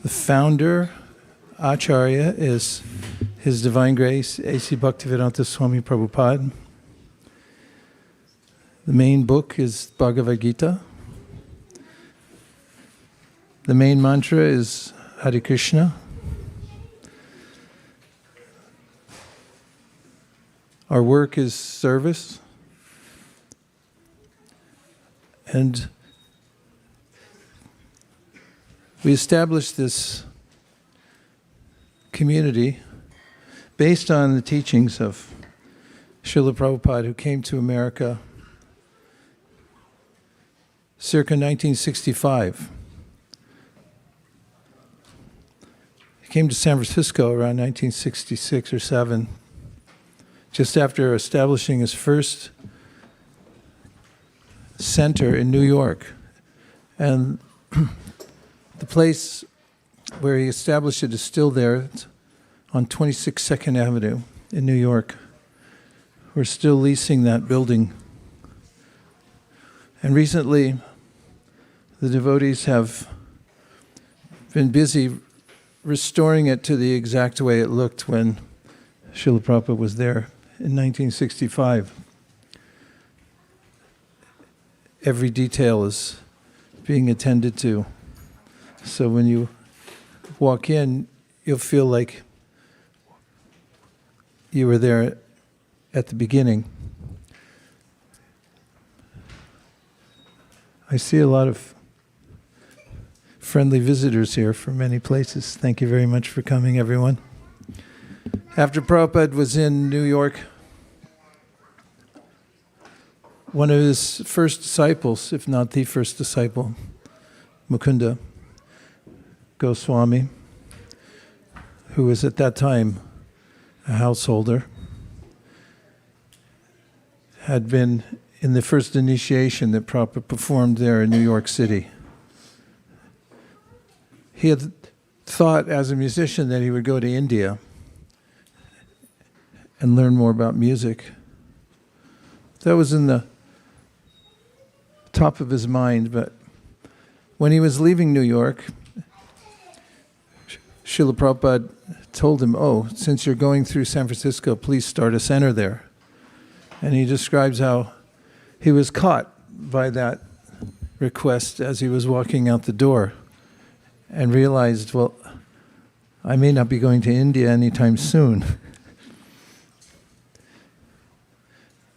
The founder, Acharya, is His Divine Grace, A.C. Bhaktivedanta Swami Prabhupada. The main book is Bhagavad Gita. The main mantra is Hare Krishna. Our work is service. And we established this community based on the teachings of Srila Prabhupada, who came to America circa 1965. He came to San Francisco around 1966 or 7, just after establishing his first center in New York. And the place where he established it is still there. It's on 26 2nd Avenue in New York. We're still leasing that building. And recently, the devotees have been busy restoring it to the exact way it looked when Srila Prabhupada was there in 1965. Every detail is being attended to. So when you walk in, you'll feel like you were there at the beginning. I see a lot of friendly visitors here from many places. Thank you very much for coming, everyone. After Prabhupada was in New York, one of his first disciples, if not the first disciple, Mukunda Goswami, who was at that time a householder, had been in the first initiation that Prabhupada performed there in New York City. He had thought as a musician that he would go to India and learn more about music. That was in the top of his mind, but when he was leaving New York, Srila Prabhupada told him, since you're going through San Francisco, please start a center there. And he describes how he was caught by that request as he was walking out the door and realized, I may not be going to India anytime soon.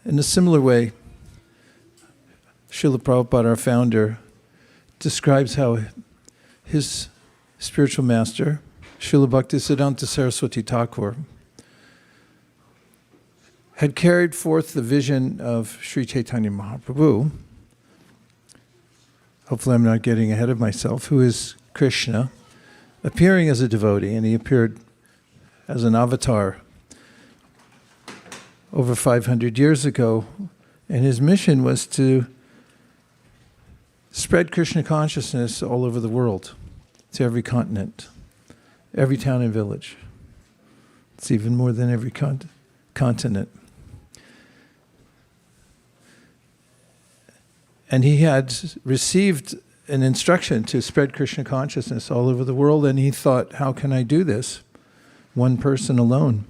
In a similar way, Srila Prabhupada, our founder, describes how his spiritual master, Srila Bhaktisiddhanta Saraswati Thakur, had carried forth the vision of Sri Chaitanya Mahaprabhu. Hopefully I'm not getting ahead of myself, who is Krishna, appearing as a devotee, and he appeared as an avatar over 500 years ago, and his mission was to spread Krishna consciousness all over the world, to every continent, every town and village. It's even more than every continent. And he had received an instruction to spread Krishna consciousness all over the world, and he thought, how can I do this? One person alone.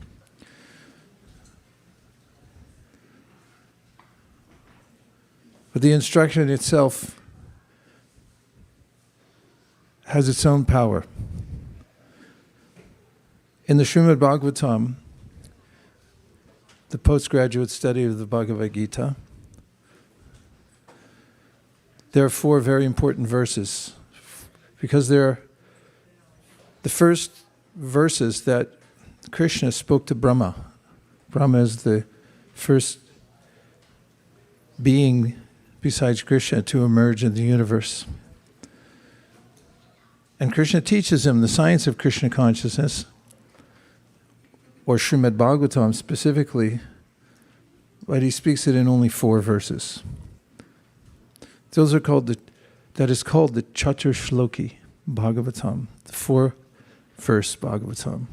But the instruction itself has its own power. In the Srimad Bhagavatam, the postgraduate study of the Bhagavad Gita, there are 4 very important verses, because they're the first verses that Krishna spoke to Brahma. Brahma is the first being besides Krishna to emerge in the universe. And Krishna teaches him the science of Krishna consciousness, or Srimad Bhagavatam specifically, but he speaks it in only 4 verses. Those are that is called the Chatur Shloki Bhagavatam, the 4-verse Bhagavatam.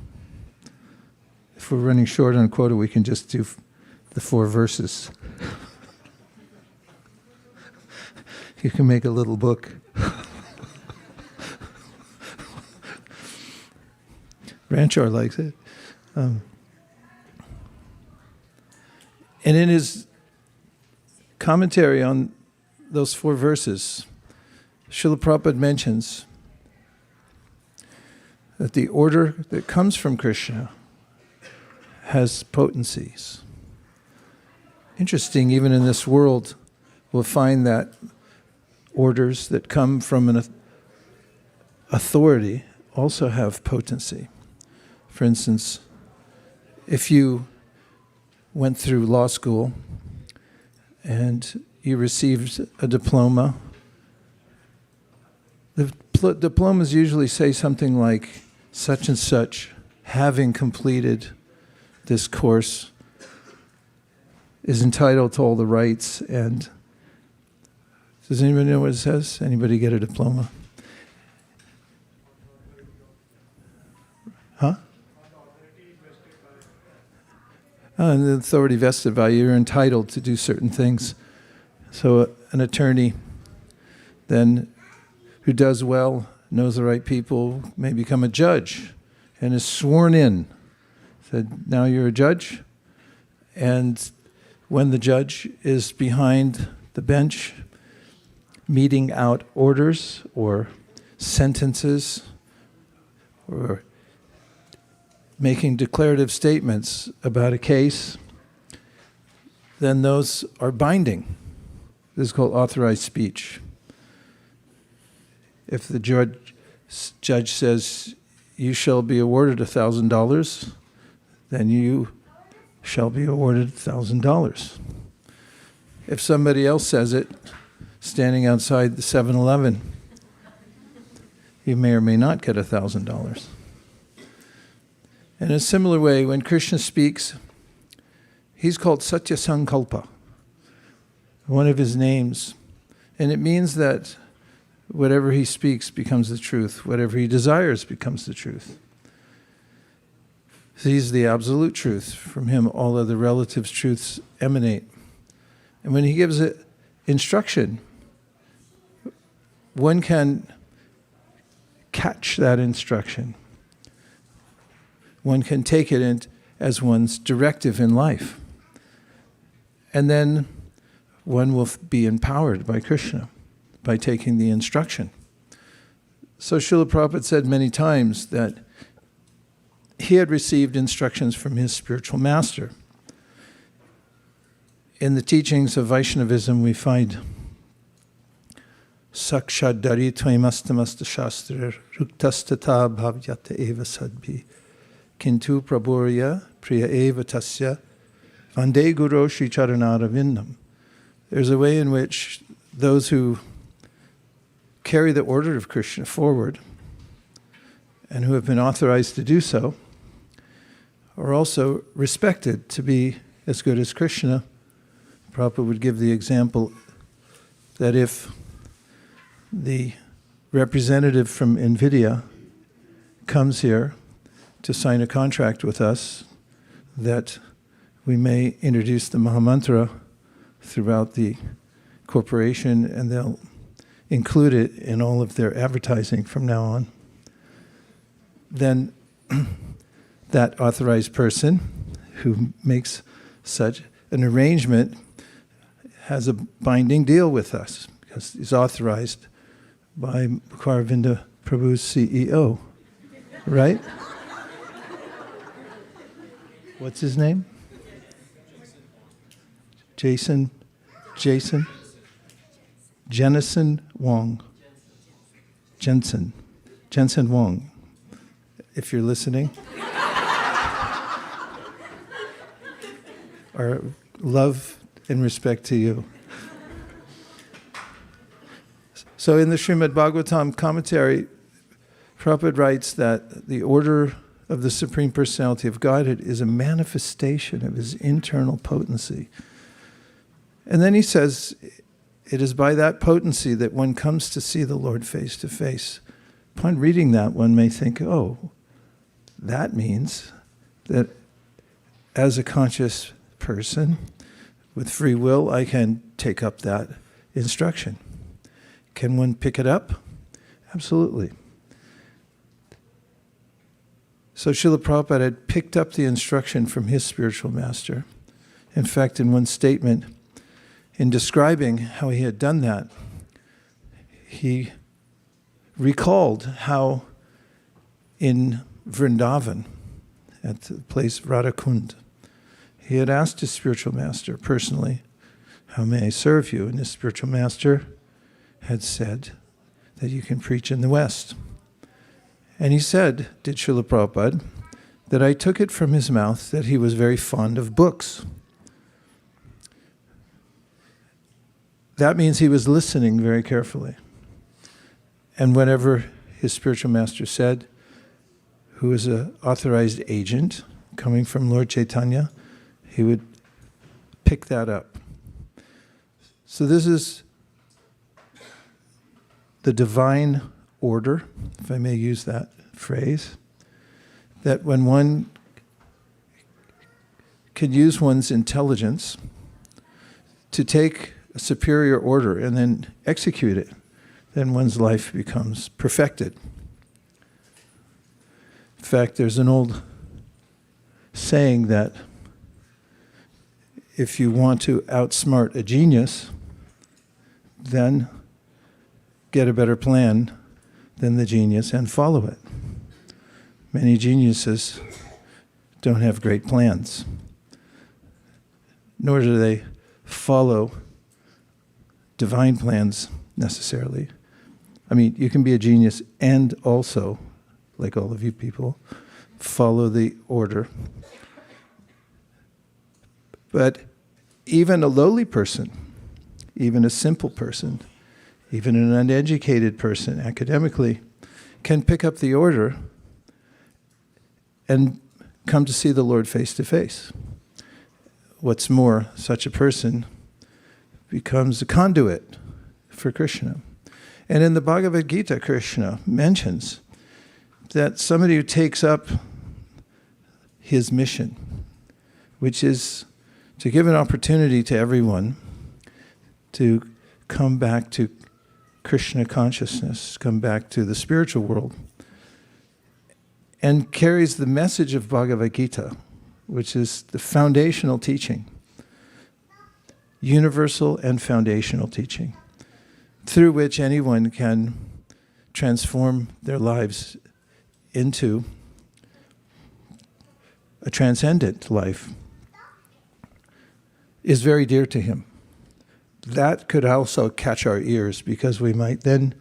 If we're running short on quota, we can just do the 4 verses. You can make a little book. Ranchor likes it. And in his commentary on those 4 verses, Srila Prabhupada mentions that the order that comes from Krishna has potencies. Interesting, even in this world, we'll find that orders that come from an authority also have potency. For instance, if you went through law school and you received a diploma, the diplomas usually say something like, such and such, having completed this course, is entitled to all the rights. And does anybody know what it says? Anybody get a diploma? Huh? And the authority vested by you, you're entitled to do certain things. So an attorney then who does well, knows the right people, may become a judge and is sworn in. Said, now you're a judge. And when the judge is behind the bench, meting out orders or sentences or making declarative statements about a case, then those are binding. This is called authorized speech. If the judge says, you shall be awarded $1,000, then you shall be awarded $1,000. If somebody else says it, standing outside the 7-Eleven, you may or may not get $1,000. In a similar way, when Krishna speaks, he's called Satya Sankalpa, one of his names. And it means that whatever he speaks becomes the truth. Whatever he desires becomes the truth. He's the absolute truth. From him, all other relative truths emanate. And when he gives it instruction, one can catch that instruction. One can take it in as one's directive in life. And then one will be empowered by Krishna by taking the instruction. So Srila Prabhupada said many times that he had received instructions from his spiritual master. In the teachings of Vaishnavism, we find Sakshad Dari Tvaimastamasta Shastra Ruktastata Bhavyata Eva Sadbhi Kintu Prabhurya Priya Eva Tasya Vande Guru Shri Charanaravinam. There's a way in which those who carry the order of Krishna forward and who have been authorized to do so are also respected to be as good as Krishna. Prabhupada would give the example that if the representative from NVIDIA comes here to sign a contract with us, that we may introduce the Mahamantra throughout the corporation, and they'll include it in all of their advertising from now on. Then that authorized person who makes such an arrangement has a binding deal with us because he's authorized by Karavinda Prabhu's CEO, right? What's his name? Jason Wong. Jensen Wong. If you're listening. Our love and respect to you. So in the Srimad Bhagavatam commentary, Prabhupada writes that the order of the Supreme Personality of Godhead is a manifestation of his internal potency. And then he says, it is by that potency that one comes to see the Lord face to face. Upon reading that, one may think, oh, that means that as a conscious person with free will, I can take up that instruction. Can one pick it up? Absolutely. So Srila Prabhupada had picked up the instruction from his spiritual master. In fact, in one statement, in describing how he had done that, he recalled how in Vrindavan, at the place Radhakund, he had asked his spiritual master personally, "How may I serve you?" And his spiritual master had said that you can preach in the West. And he said, did Srila Prabhupada, that I took it from his mouth that he was very fond of books. That means he was listening very carefully. And whenever his spiritual master said, who is an authorized agent coming from Lord Chaitanya, he would pick that up. So this is the divine order, if I may use that phrase, that when one can use one's intelligence to take a superior order and then execute it, then one's life becomes perfected. In fact, there's an old saying that if you want to outsmart a genius, then get a better plan than the genius and follow it. Many geniuses don't have great plans, nor do they follow divine plans necessarily. I mean, you can be a genius and also, like all of you people, follow the order. But even a lowly person, even a simple person, even an uneducated person academically, can pick up the order and come to see the Lord face to face. What's more, such a person becomes a conduit for Krishna. And in the Bhagavad Gita, Krishna mentions that somebody who takes up his mission, which is to give an opportunity to everyone to come back to Krishna consciousness, come back to the spiritual world, and carries the message of Bhagavad Gita, which is the foundational teaching, universal and foundational teaching, through which anyone can transform their lives into a transcendent life, is very dear to him. That could also catch our ears, because we might then,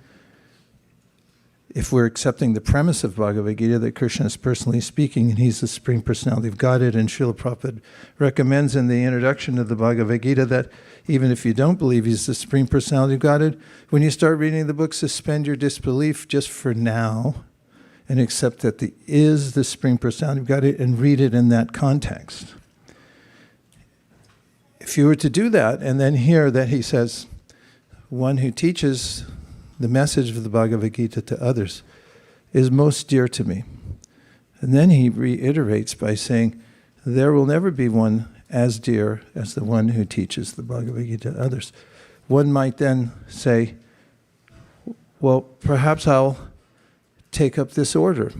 if we're accepting the premise of Bhagavad Gita that Krishna is personally speaking and he's the Supreme Personality of Godhead, and Srila Prabhupada recommends in the introduction of the Bhagavad Gita that even if you don't believe he's the Supreme Personality of Godhead, when you start reading the book, suspend your disbelief just for now and accept that he is the Supreme Personality of Godhead and read it in that context. If you were to do that and then hear that he says, one who teaches the message of the Bhagavad Gita to others is most dear to me. And then he reiterates by saying, there will never be one as dear as the one who teaches the Bhagavad Gita to others. One might then say, well, perhaps I'll take up this order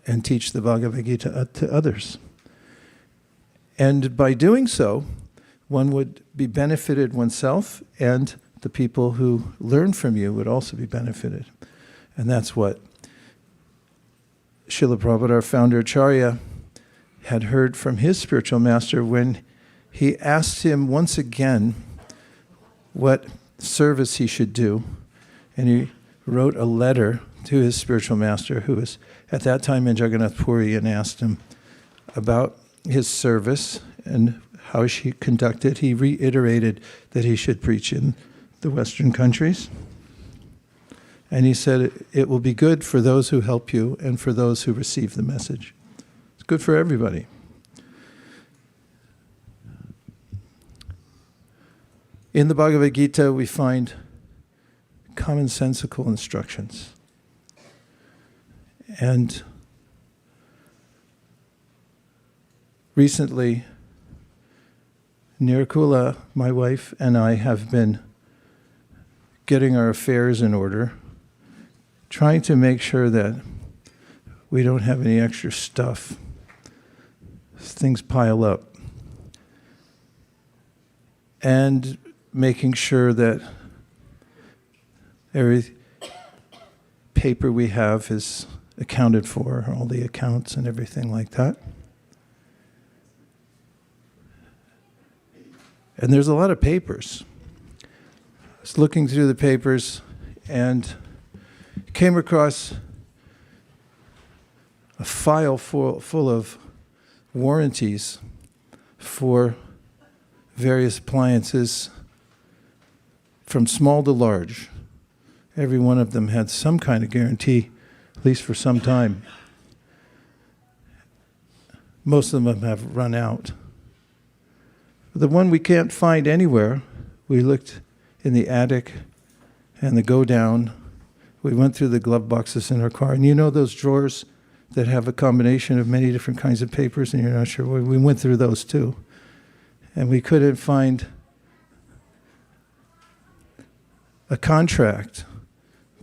and teach the Bhagavad Gita to others. And by doing so, one would be benefited oneself, and the people who learn from you would also be benefited. And that's what Srila Prabhupada, our founder Acharya, had heard from his spiritual master when he asked him once again what service he should do. And he wrote a letter to his spiritual master, who was at that time in Jagannath Puri, and asked him about his service and how she conducted. He reiterated that he should preach in the Western countries. And he said, it will be good for those who help you and for those who receive the message. It's good for everybody. In the Bhagavad Gita, we find commonsensical instructions. And recently, Nirkula, my wife, and I have been getting our affairs in order, trying to make sure that we don't have any extra stuff. Things pile up. And making sure that every paper we have is accounted for, all the accounts and everything like that. And there's a lot of papers. I was looking through the papers and came across a file full of warranties for various appliances from small to large. Every one of them had some kind of guarantee, at least for some time. Most of them have run out. The one we can't find anywhere, we looked in the attic and the go down. We went through the glove boxes in our car. And you know those drawers that have a combination of many different kinds of papers and you're not sure? We went through those too. And we couldn't find a contract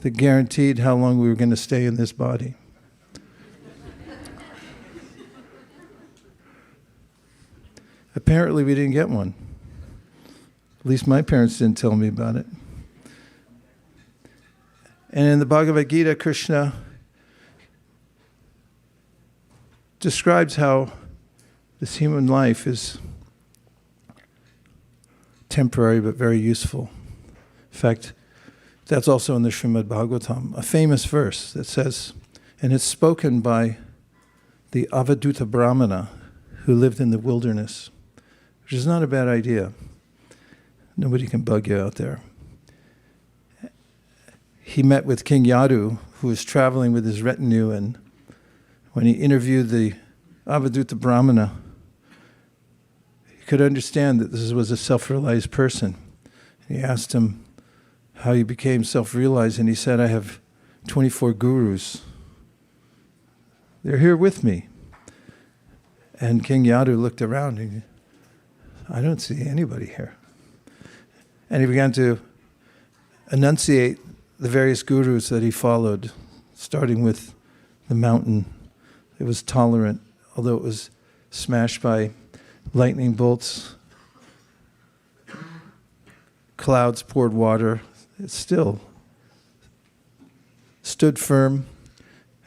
that guaranteed how long we were going to stay in this body. Apparently we didn't get one. At least my parents didn't tell me about it. And in the Bhagavad Gita, Krishna describes how this human life is temporary but very useful. In fact, that's also in the Srimad Bhagavatam, a famous verse that says, and it's spoken by the Avaduta Brahmana who lived in the wilderness, which is not a bad idea. Nobody can bug you out there. He met with King Yadu, who was traveling with his retinue, and when he interviewed the Avaduta Brahmana, he could understand that this was a self-realized person. He asked him how he became self-realized, and he said, I have 24 gurus. They're here with me. And King Yadu looked around and I don't see anybody here. And he began to enunciate the various gurus that he followed, starting with the mountain. It was tolerant, although it was smashed by lightning bolts. Clouds poured water. It still stood firm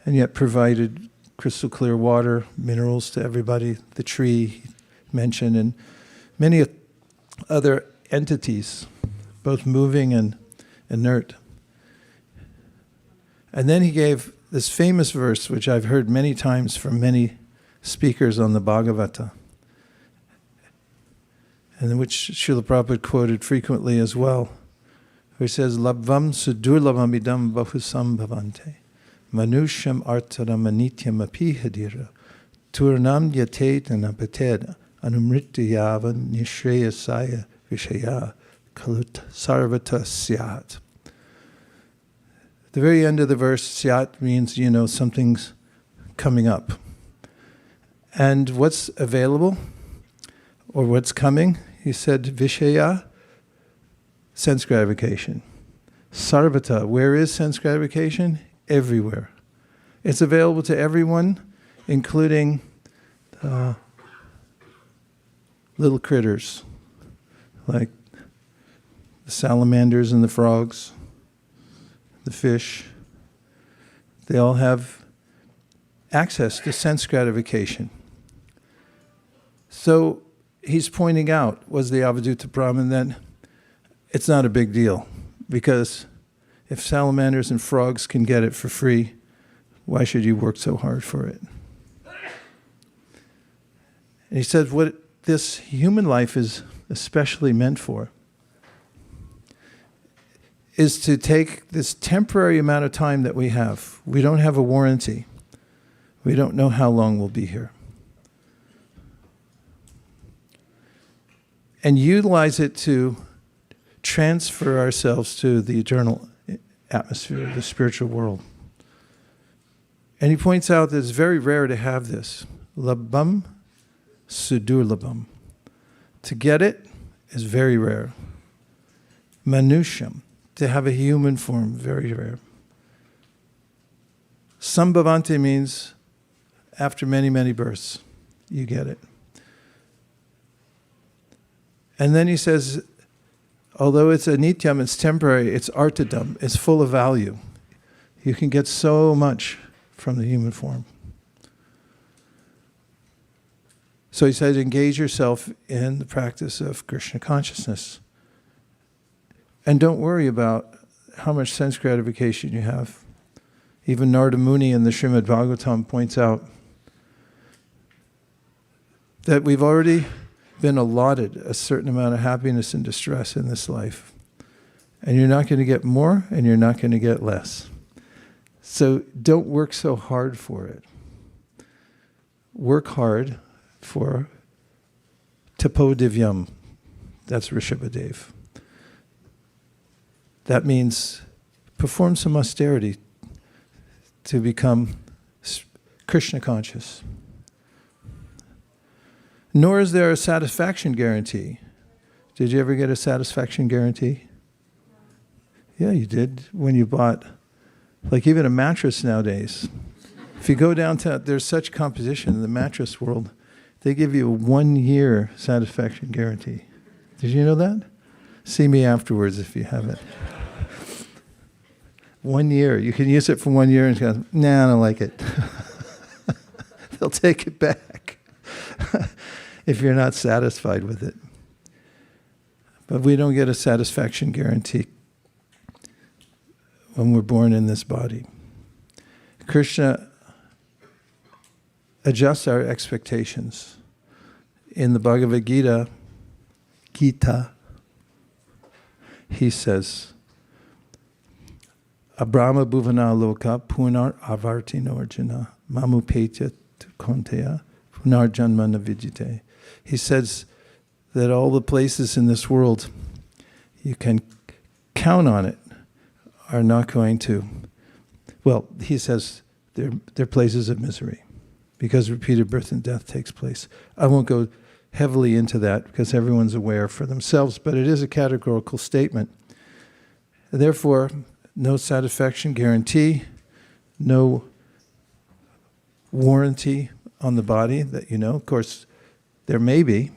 and yet provided crystal clear water, minerals to everybody. The tree he mentioned, and many other entities, both moving and inert. And then he gave this famous verse, which I've heard many times from many speakers on the Bhagavata, and which Srila Prabhupada quoted frequently as well, where he says, Labvam sudurlabam idam bahusam bhavante, manusham artaram anityam apihadira, turnam yatet anapated, anumrityava nishreyasaya vishaya kalut sarvata syat. The very end of the verse, syat means, something's coming up. And what's available, or what's coming, he said, vishaya, sense gratification. Sarvata, where is sense gratification? Everywhere. It's available to everyone, including little critters, like the salamanders and the frogs, the fish. They all have access to sense gratification. So he's pointing out, was the Avaduta Brahman, that it's not a big deal, because if salamanders and frogs can get it for free, why should you work so hard for it? And he says what this human life is especially meant for is to take this temporary amount of time that we have. We don't have a warranty. We don't know how long we'll be here. And utilize it to transfer ourselves to the eternal atmosphere, the spiritual world. And he points out that it's very rare to have this. Labam sudurlabam. To get it is very rare. Manusham. To have a human form, very rare. Sambhavante means after many, many births. You get it. And then he says, although it's anityam, it's temporary, it's artadam, it's full of value. You can get so much from the human form. So he says, engage yourself in the practice of Krishna consciousness. And don't worry about how much sense gratification you have. Even Narada Muni in the Srimad Bhagavatam points out that we've already been allotted a certain amount of happiness and distress in this life. And you're not going to get more, and you're not going to get less. So don't work so hard for it. Work hard for tapo divyam. That's Rishabhadev. That means perform some austerity to become Krishna conscious. Nor is there a satisfaction guarantee. Did you ever get a satisfaction guarantee? Yeah, you did when you bought, like even a mattress nowadays. If you go downtown, there's such competition in the mattress world. They give you a 1-year satisfaction guarantee. Did you know that? See me afterwards if you haven't. 1 year. You can use it for 1 year and go, nah, I don't like it. They'll take it back if you're not satisfied with it. But we don't get a satisfaction guarantee when we're born in this body. Krishna adjusts our expectations. In the Bhagavad Gita, he says, Abrahma bhuvana loka punar avartino arjuna mamupetya konteya punar janma navijite. He says that all the places in this world, you can count on it, are not going to, well, he says they're places of misery because repeated birth and death takes place. I won't go heavily into that because everyone's aware for themselves, but it is a categorical statement. Therefore, no satisfaction guarantee, no warranty on the body that you know. Of course, there may be.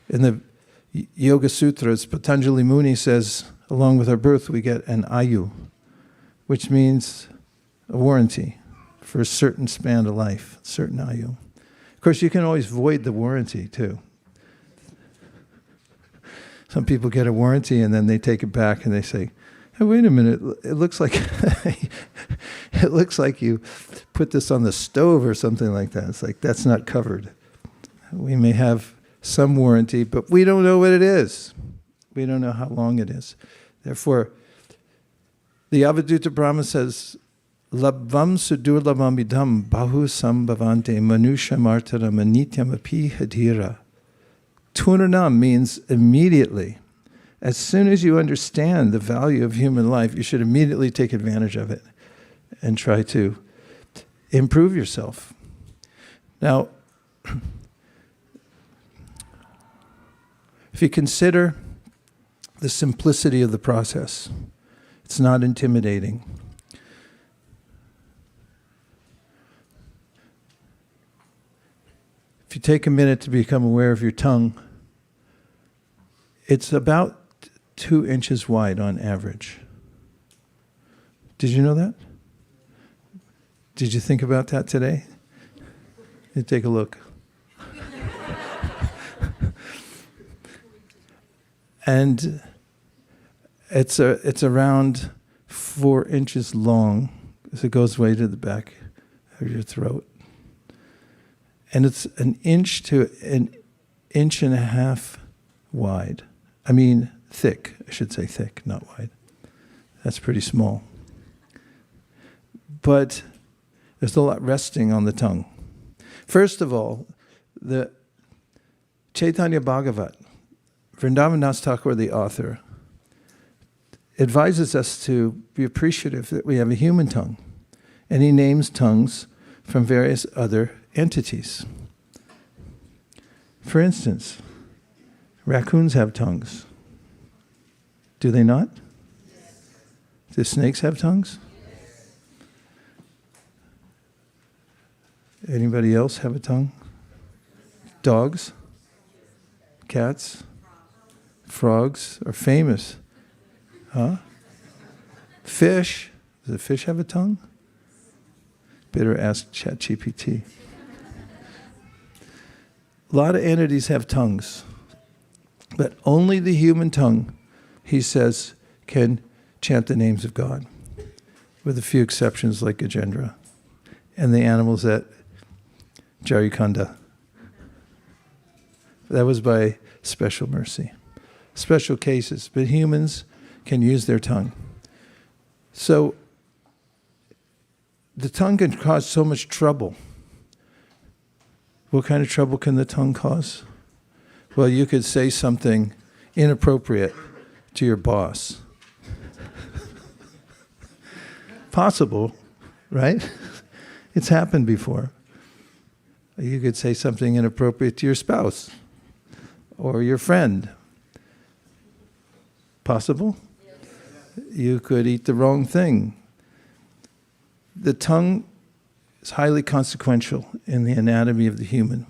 In the Yoga Sutras, Patanjali Muni says, along with our birth, we get an ayu, which means a warranty for a certain span of life, certain ayu. Of course, you can always void the warranty, too. Some people get a warranty and then they take it back and they say, hey, wait a minute, it looks like it looks like you put this on the stove or something like that. It's like, that's not covered. We may have some warranty, but we don't know what it is. We don't know how long it is. Therefore, the Avadhuta Brahma says, Labvam sudurlabam idam bahu sambhavante manusha martara manityam api hadira. Tunanam means immediately. As soon as you understand the value of human life, you should immediately take advantage of it and try to improve yourself. Now, if you consider the simplicity of the process, it's not intimidating. If you take a minute to become aware of your tongue, it's about 2 inches wide on average. Did you know that? Did you think about that today? You take a look. And it's around 4 inches long, as it goes way to the back of your throat. And it's 1 inch to 1.5 inches wide. I mean, thick. I should say thick, not wide. That's pretty small. But there's a lot resting on the tongue. First of all, the Chaitanya Bhagavat, Vrindavan Das Thakur, the author, advises us to be appreciative that we have a human tongue. And he names tongues from various other entities. For instance, raccoons have tongues. Do they not? Do snakes have tongues? Anybody else have a tongue? Dogs? Cats? Frogs are famous. Huh? Fish? Does a fish have a tongue? Better ask ChatGPT. A lot of entities have tongues, but only the human tongue, he says, can chant the names of God, with a few exceptions like Gajendra and the animals at Jarikanda. That was by special mercy. Special cases, but humans can use their tongue. So the tongue can cause so much trouble. What kind of trouble can the tongue cause? Well, you could say something inappropriate to your boss. Possible, right? It's happened before. You could say something inappropriate to your spouse or your friend. Possible? You could eat the wrong thing. The tongue is highly consequential in the anatomy of the human.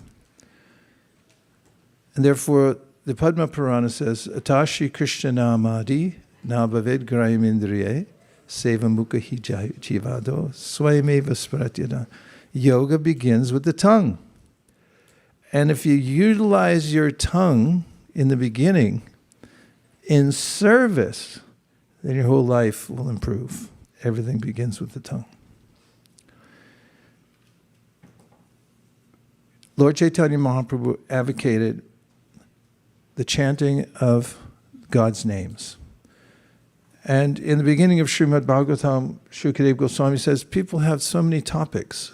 And therefore, the Padma Purana says, Atashi Krishna namadi nabhaved grayamindriye seva mukha hi jivado swayameva sparatyana. Yoga begins with the tongue. And if you utilize your tongue in the beginning in service, then your whole life will improve. Everything begins with the tongue. Lord Chaitanya Mahaprabhu advocated the chanting of God's names. And in the beginning of Srimad Bhagavatam, Shukadeva Goswami says, people have so many topics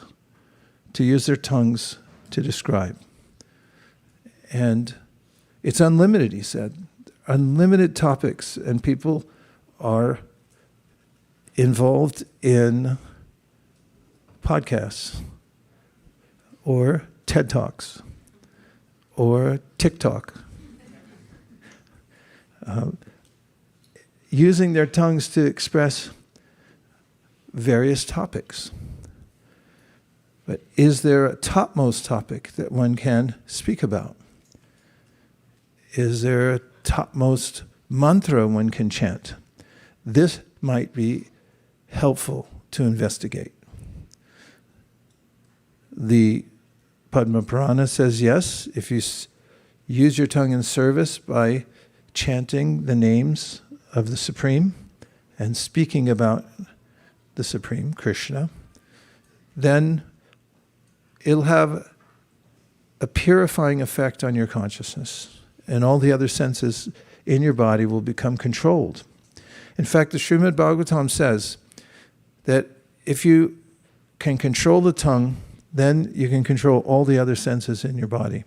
to use their tongues to describe. And it's unlimited, he said. Unlimited topics, and people are involved in podcasts or TED Talks or TikTok, using their tongues to express various topics. But is there a topmost topic that one can speak about? Is there a topmost mantra one can chant? This might be helpful to investigate. The Padma Purana says yes, if you use your tongue in service by chanting the names of the Supreme and speaking about the Supreme, Krishna, then it'll have a purifying effect on your consciousness, and all the other senses in your body will become controlled. In fact, the Srimad Bhagavatam says that if you can control the tongue, then you can control all the other senses in your body.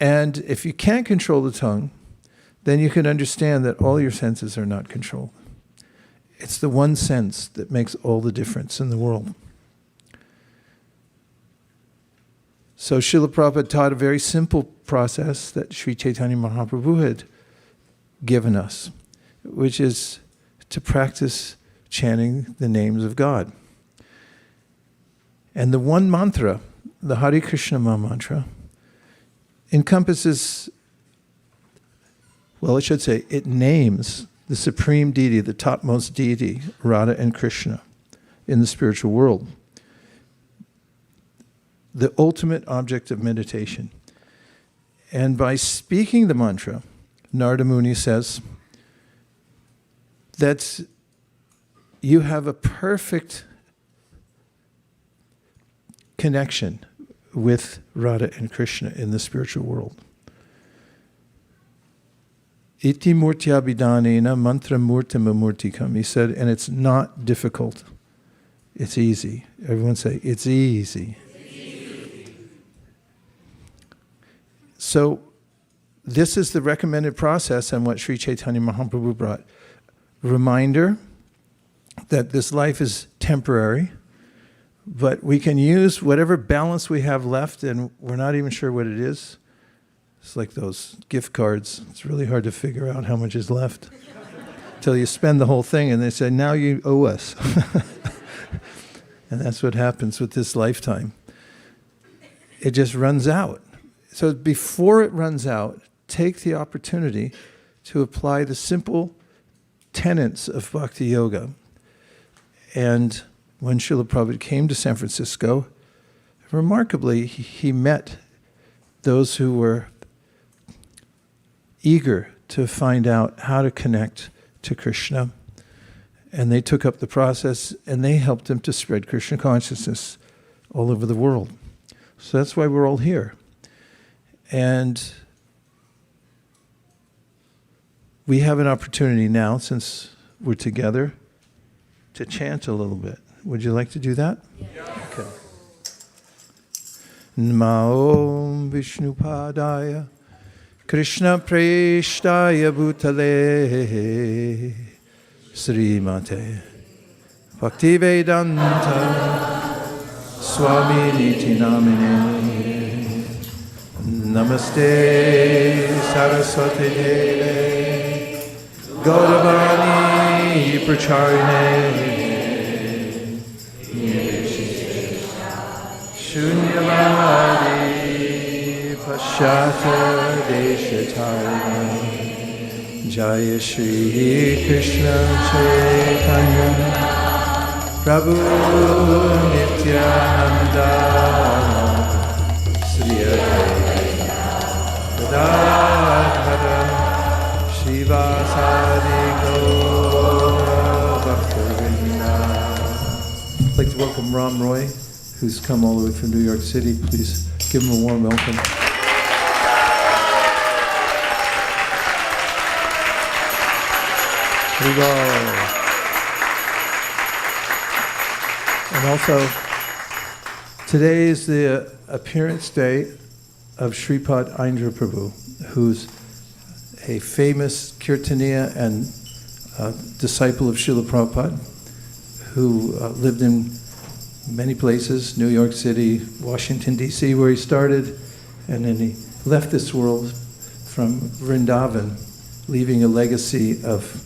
And if you can't control the tongue, then you can understand that all your senses are not controlled. It's the one sense that makes all the difference in the world. So Srila Prabhupada taught a very simple process that Sri Chaitanya Mahaprabhu had given us, which is to practice chanting the names of God. And the one mantra, the Hare Krishna mantra, encompasses, well, I should say, it names the supreme deity, the topmost deity, Radha and Krishna, in the spiritual world. The ultimate object of meditation. And by speaking the mantra, Narada Muni says that you have a perfect connection with Radha and Krishna in the spiritual world. Iti murtyabhidanena mantra murtim amurtikam. He said, and it's not difficult. It's easy. Everyone say, it's easy. So this is the recommended process and what Sri Chaitanya Mahaprabhu brought. Reminder that this life is temporary, but we can use whatever balance we have left, and we're not even sure what it is. It's like those gift cards. It's really hard to figure out how much is left. till you spend the whole thing, and they say, now you owe us. And that's what happens with this lifetime. It just runs out. So before it runs out, take the opportunity to apply the simple tenets of Bhakti Yoga. And when Srila Prabhupada came to San Francisco, remarkably, he met those who were eager to find out how to connect to Krishna. And they took up the process, and they helped him to spread Krishna consciousness all over the world. So that's why we're all here. And we have an opportunity now, since we're together, to chant a little bit. Would you like to do that? Yeah. Okay. Namo Vishnupadaya Krishna Preshtaya Bhutale Srimate Bhaktivedanta Swami Niti Namine Namaste Saraswati Deve Gauravani Pracharine Shunyavadi Pashyata Deshatarana Jaya Shri Krishna Chaitanya Prabhu Nityananda Sri Advaita Gadadhara Shivasadi Gaura Bhaktivinoda. I'd like to welcome Ram Roy, who's come all the way from New York City. Please give him a warm welcome. Here we go. And also, today is the appearance day of Sripad Indra Prabhu, who's a famous Kirtaniya and disciple of Srila Prabhupada, who lived in many places, New York City, Washington, D.C., where he started, and then he left this world from Vrindavan, leaving a legacy of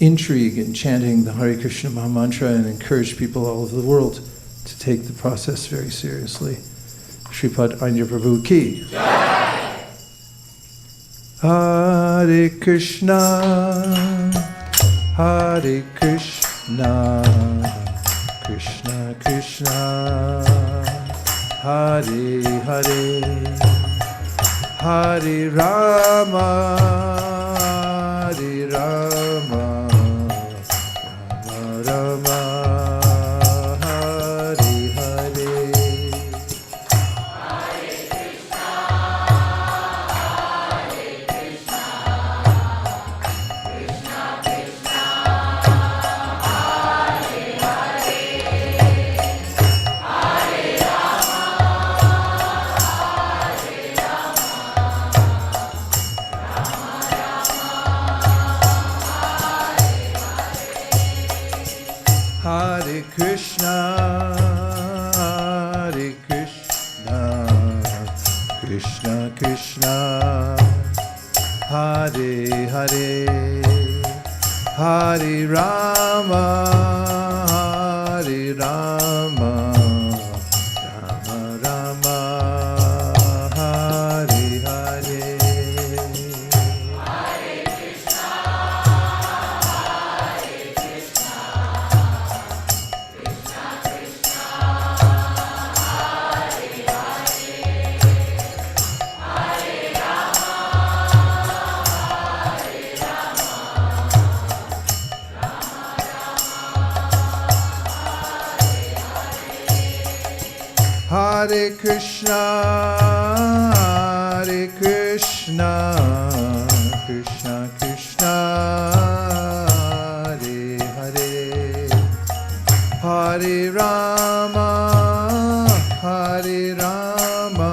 intrigue in chanting the Hare Krishna Mahamantra, and encouraged people all over the world to take the process very seriously. Sripad Indra Prabhu ki. Jai. Hare Krishna, Hare Krishna, Krishna Krishna, Hare Hare, Hare Rama, Hare Rama, Rama Rama, Hare Hare. Hare Krishna, Hare Krishna, Krishna Krishna, Hare Hare. Hare Krishna, Hare Krishna, Krishna Krishna, Hare Hare, Hare Rama, Hare Rama, Rama Rama, Hare Hare. Hare Krishna, Hare Krishna, Krishna Krishna, Hare Hare, Hare Rama, Hare Rama,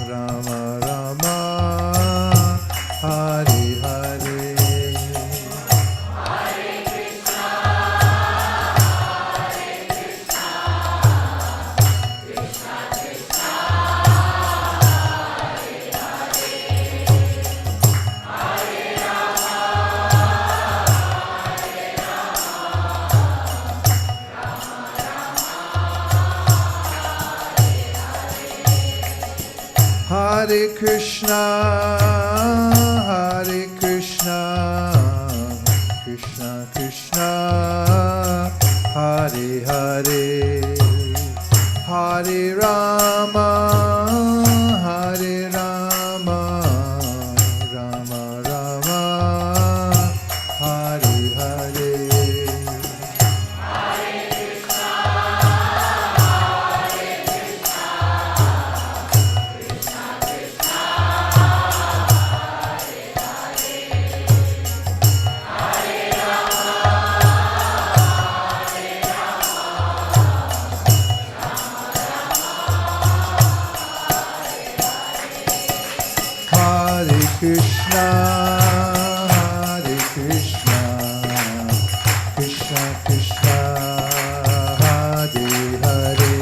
Rama Rama, Hare Hare. Hare Krishna, Hare Krishna, Krishna Krishna, Hare Hare, Hare Rama, Hare Rama, Rama Rama, Hare Hare. Krishna, Hare Krishna, Krishna Krishna, Hare Hare,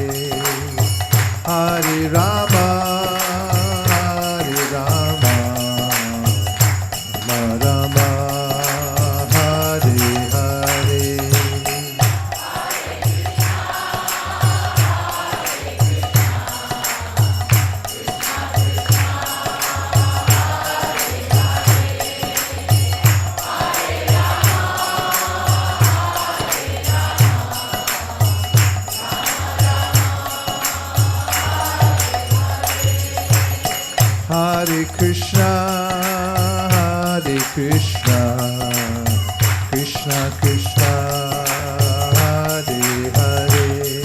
Hare Rama, Hare Rama, Rama Rama, Hare Hare. Hare Krishna, Hare Krishna, Krishna Krishna, Hare Hare,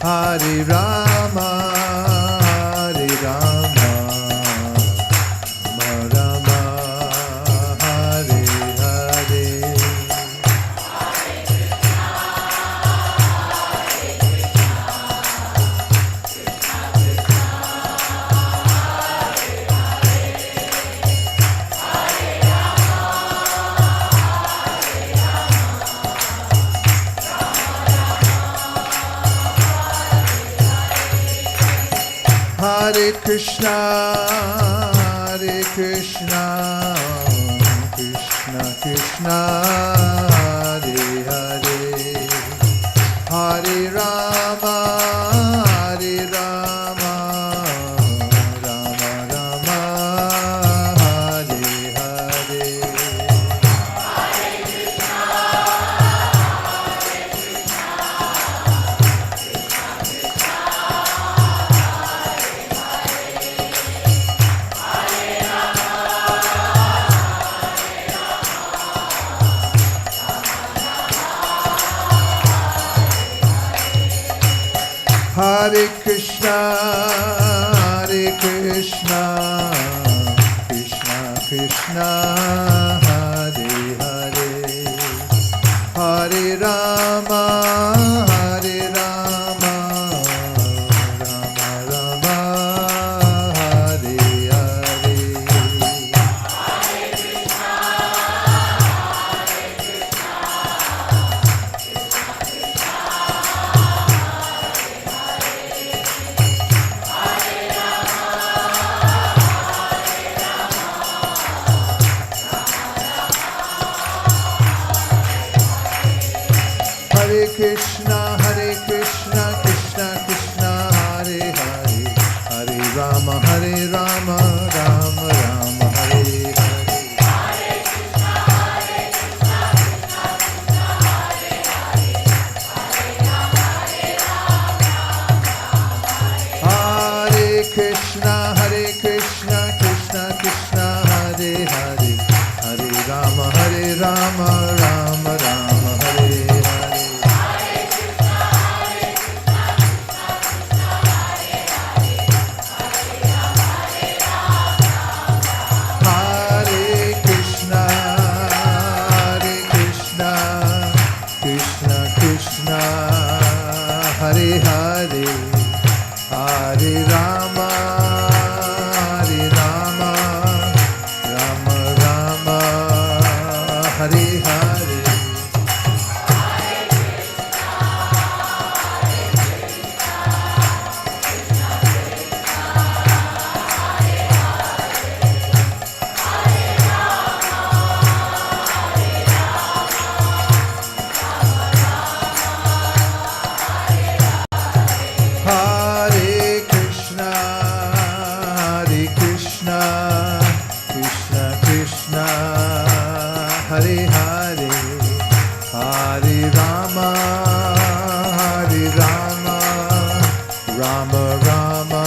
Hare Rama, Hare Rama, Rama Rama, Hare Hare. Hare Krishna, Hare Krishna, Krishna Krishna, Hare Hare, Hare Rama, Hare Rama, Rama Rama, Hare Hare. Hare Krishna, Hare Krishna, Krishna Krishna, Hare Hare, Hare Rama, Hare Rama, Rama Rama, Hare Hare. Hare Krishna, Hare Krishna, Krishna Krishna, Hare Hare, Hare Rama, Hare Rama, Rama Rama, Hare Hare. Hare Krishna, Hare Krishna, Krishna Krishna, Hare Hare, Hare Rama, Hare Rama, Rama Rama, Hare Hare. Hare Krishna, Hare Krishna, Krishna Krishna, Hare Hare, Hare Rama, Hare Rama, Rama Rama, Hare Hare. Hare Rama, Hare Rama, Rama Rama,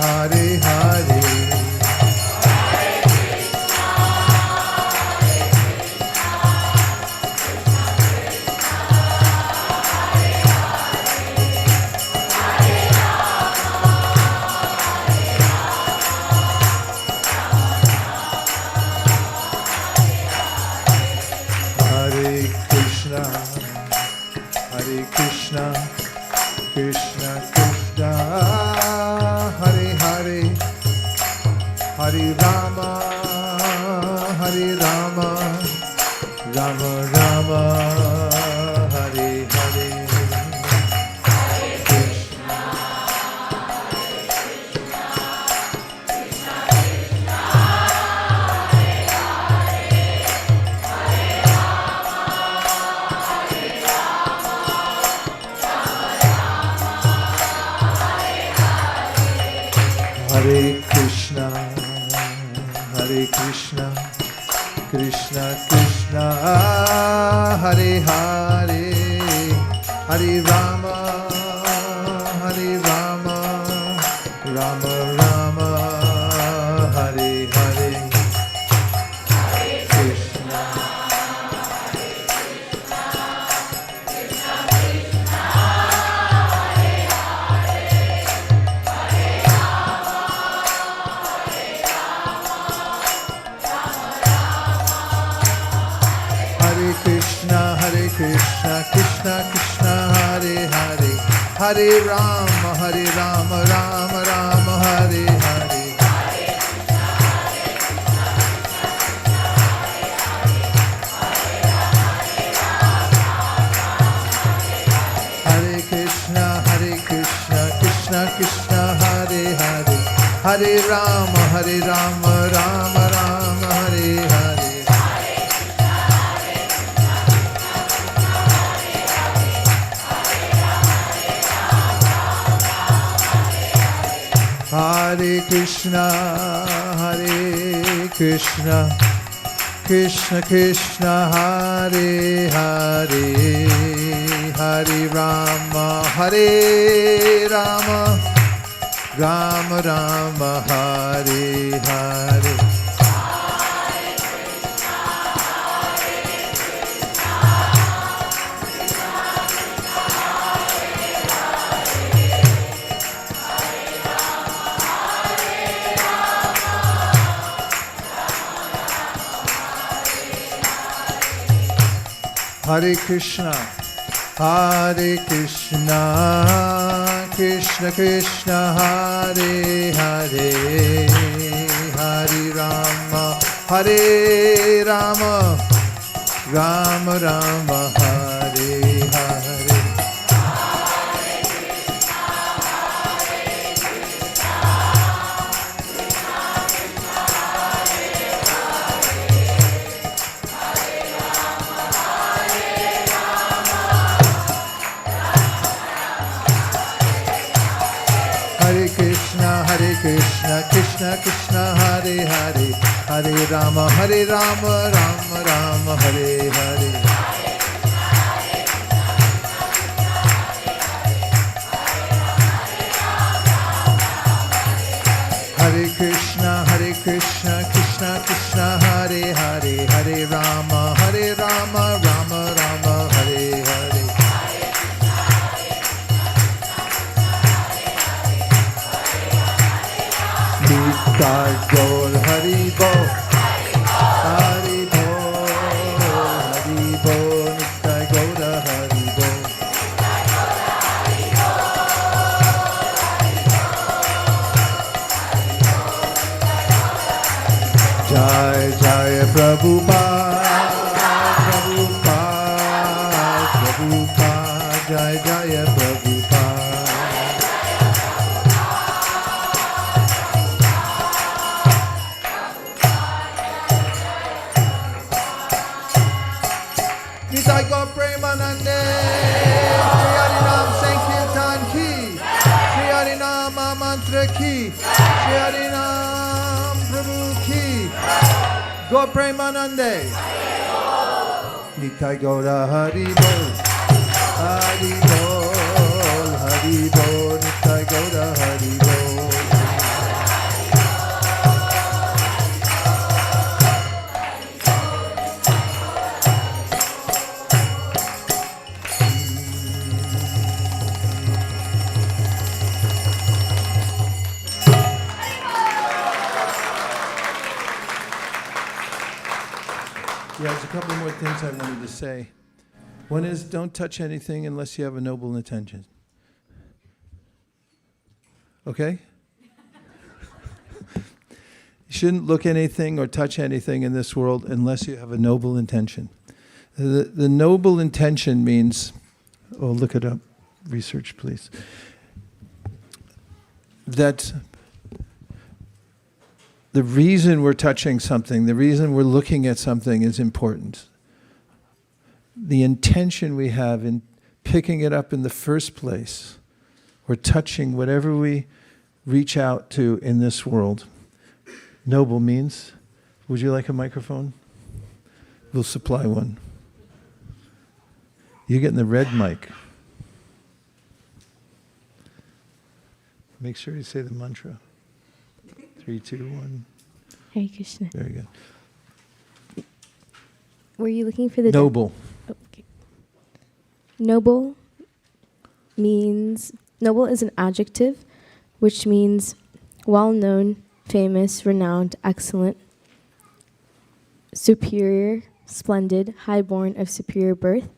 Hare Hare. Hare Krishna, Krishna Krishna, Hare Hare, Hare Rama, Hare Rama, Rama Rama, Hare Hare. Hare Krishna, Hare Krishna, Krishna Krishna, Hare Hare, Hare Rama, Hare Rama, Rama Rama, Hare Hare. Krishna. Krishna, Hare Krishna, Krishna Krishna, Hare Hare, Hare Rama, Rama Rama, Hare Hare. Hare Krishna, Krishna Krishna, Hare Hare, Hare Rama, Rama Rama, Hare Hare. Hare Krishna, Krishna Krishna, Hare Hare, Hare Rama, Rama Rama, Hare Hare. Hare Krishna, Krishna Krishna, Hare Hare, Hare Rama, Rama Rama, Hare Hare. Krishna Krishna, Hare Hare, Hare Rama, Rama Rama, Hare Hare. Hare Krishna, Krishna Krishna, Hare Hare, Hare Rama, Rama Rama, Hare Hare. Nitai Gaur Hari Bol, Hari Bol, Hari Bol, Nitai Gaur Hari Bol. Jai Jai Prabhupada, Prabhupada, Jai Jai Prabhupada. Nitai Gaur Premanande, Shri Harinam Sankirtan ki, Shri Harinam Mantra ki, Shri Harinam Prabhu ki, Gaur Premanande. Nitai Gaura Hari Bol, Hari Bol, Hari Bol, Nitai Gaura Hari Bol. Yeah, there's a couple more things I wanted to say. One is, don't touch anything unless you have a noble intention. Okay? You shouldn't look at anything or touch anything in this world unless you have a noble intention. The noble intention means, oh, look it up, research please, that the reason we're touching something, the reason we're looking at something is important. The intention we have in picking it up in the first place, or touching whatever we reach out to in this world. Noble means, would you like a microphone? We'll supply one. You're getting the red mic. Make sure you say the mantra. 3, 2, 1. Hare Krishna. Very good. Were you looking for the... Noble. Okay. Noble means... Noble is an adjective, which means well-known, famous, renowned, excellent, superior, splendid, high-born, of superior birth.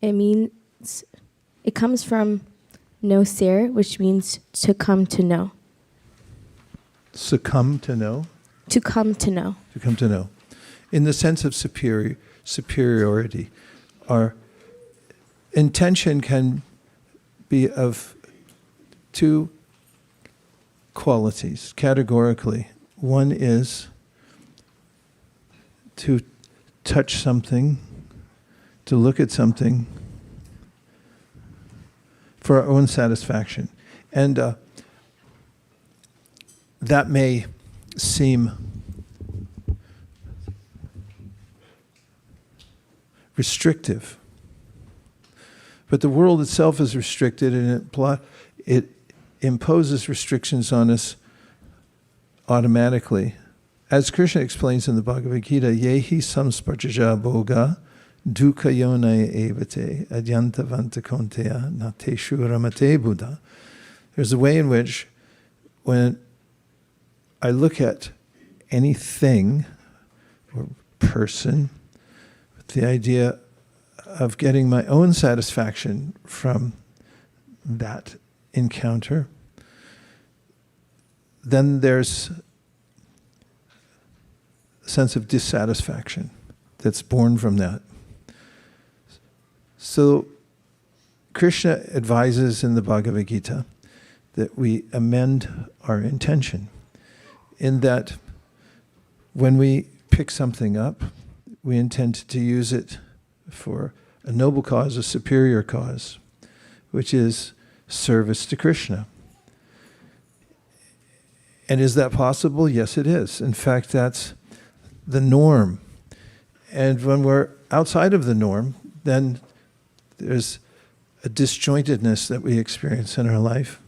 It means... It comes from noser, which means to come to know. Succumb to know? To come to know. To come to know. In the sense of superiority, our intention can be of two qualities, categorically. One is to touch something, to look at something for our own satisfaction. And that may seem restrictive, but the world itself is restricted, and it imposes restrictions on us automatically. As Krishna explains in the Bhagavad Gita, Yehi samsparjaja bhoga dukkha yonaya evate adyantavanta konteya nateshu ramate buddha. There's a way in which when I look at anything or person with the idea of getting my own satisfaction from that encounter, then there's a sense of dissatisfaction that's born from that. So Krishna advises in the Bhagavad Gita that we amend our intention, in that when we pick something up, we intend to use it for a noble cause, a superior cause, which is service to Krishna. And is that possible? Yes, it is. In fact, that's the norm. And when we're outside of the norm, then there's a disjointedness that we experience in our life.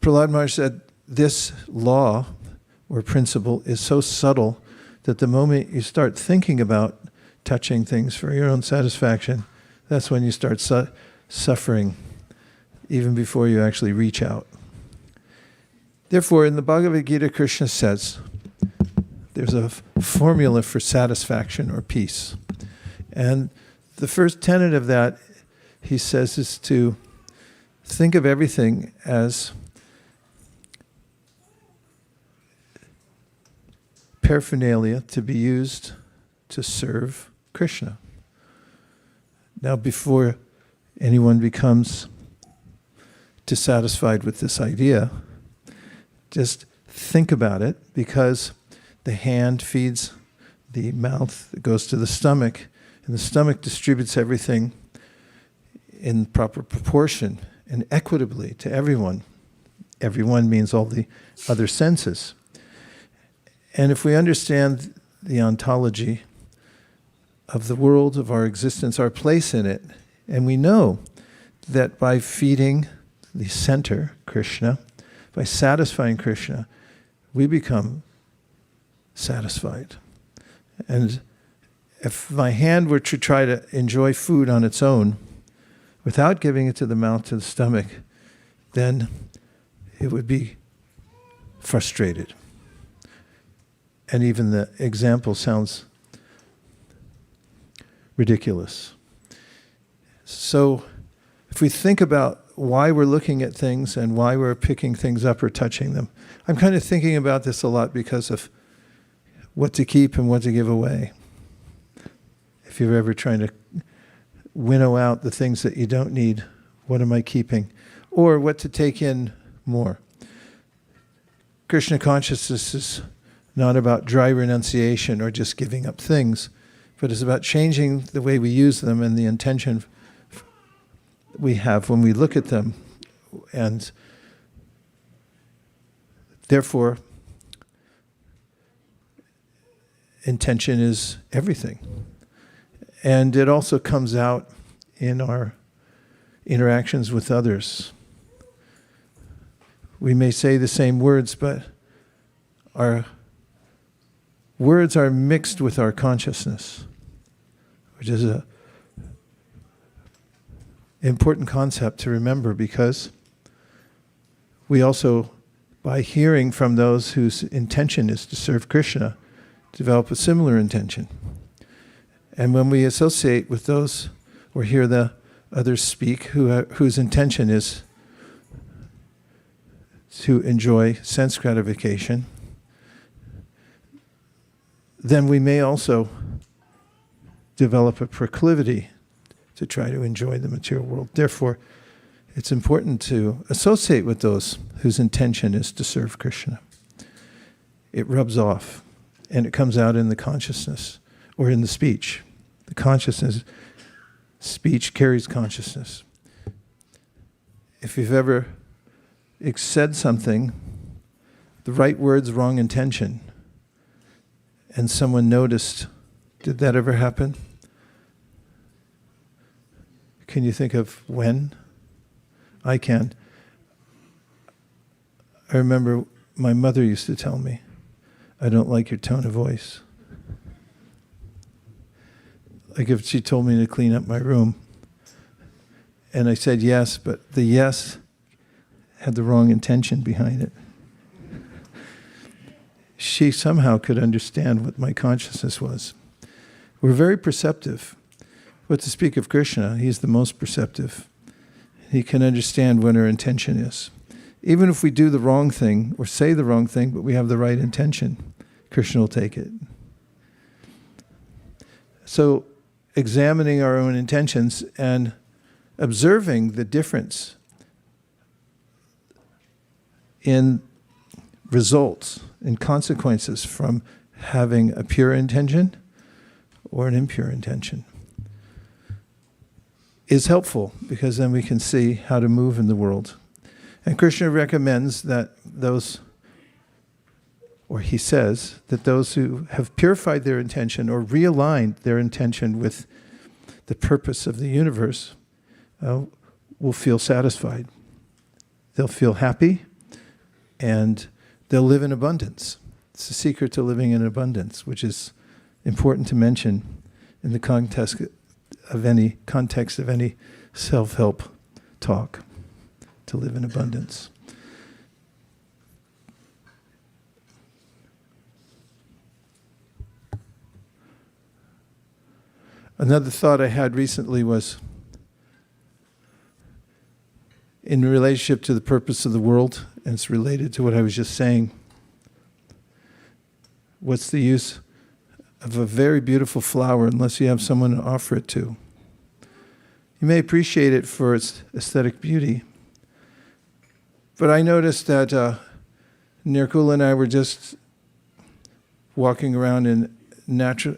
Prahlad Maharaj said, this law or principle is so subtle that the moment you start thinking about touching things for your own satisfaction, that's when you start suffering, even before you actually reach out. Therefore, in the Bhagavad Gita, Krishna says, there's a formula for satisfaction or peace. And the first tenet of that, he says, is to think of everything as paraphernalia to be used to serve Krishna. Now, before anyone becomes dissatisfied with this idea, just think about it, because the hand feeds the mouth, it goes to the stomach, and the stomach distributes everything in proper proportion and equitably to everyone. Everyone means all the other senses. And if we understand the ontology of the world, of our existence, our place in it. And we know that by feeding the center, Krishna, by satisfying Krishna, we become satisfied. And if my hand were to try to enjoy food on its own, without giving it to the mouth, to the stomach, then it would be frustrated. And even the example sounds ridiculous. So if we think about why we're looking at things and why we're picking things up or touching them, I'm kind of thinking about this a lot because of what to keep and what to give away. If you're ever trying to winnow out the things that you don't need, what am I keeping? Or what to take in more. Krishna consciousness is not about dry renunciation or just giving up things, but it's about changing the way we use them and the intention we have when we look at them. And therefore, intention is everything. And it also comes out in our interactions with others. We may say the same words, but our words are mixed with our consciousness, which is an important concept to remember, because we also, by hearing from those whose intention is to serve Krishna, develop a similar intention. And when we associate with those or hear the others speak whose intention is to enjoy sense gratification, then we may also develop a proclivity to try to enjoy the material world. Therefore, it's important to associate with those whose intention is to serve Krishna. It rubs off, and it comes out in the consciousness or in the speech. The consciousness, speech carries consciousness. If you've ever said something, the right words, wrong intention, and someone noticed, did that ever happen? Can you think of when? I can. I remember my mother used to tell me, I don't like your tone of voice. Like if she told me to clean up my room, and I said yes, but the yes had the wrong intention behind it. She somehow could understand what my consciousness was. We're very perceptive. But to speak of Krishna, he's the most perceptive. He can understand what our intention is. Even if we do the wrong thing or say the wrong thing, but we have the right intention, Krishna will take it. So examining our own intentions and observing the difference in results and consequences from having a pure intention or an impure intention is helpful, because then we can see how to move in the world. And Krishna recommends that those, or he says, that those who have purified their intention or realigned their intention with the purpose of the universe will feel satisfied. They'll feel happy, and they'll live in abundance. It's the secret to living in abundance, which is important to mention in the context of any self-help talk, to live in abundance. Another thought I had recently was in relationship to the purpose of the world, and it's related to what I was just saying. What's the use of a very beautiful flower unless you have someone to offer it to? You may appreciate it for its aesthetic beauty, but I noticed that Nirkula and I were just walking around in natural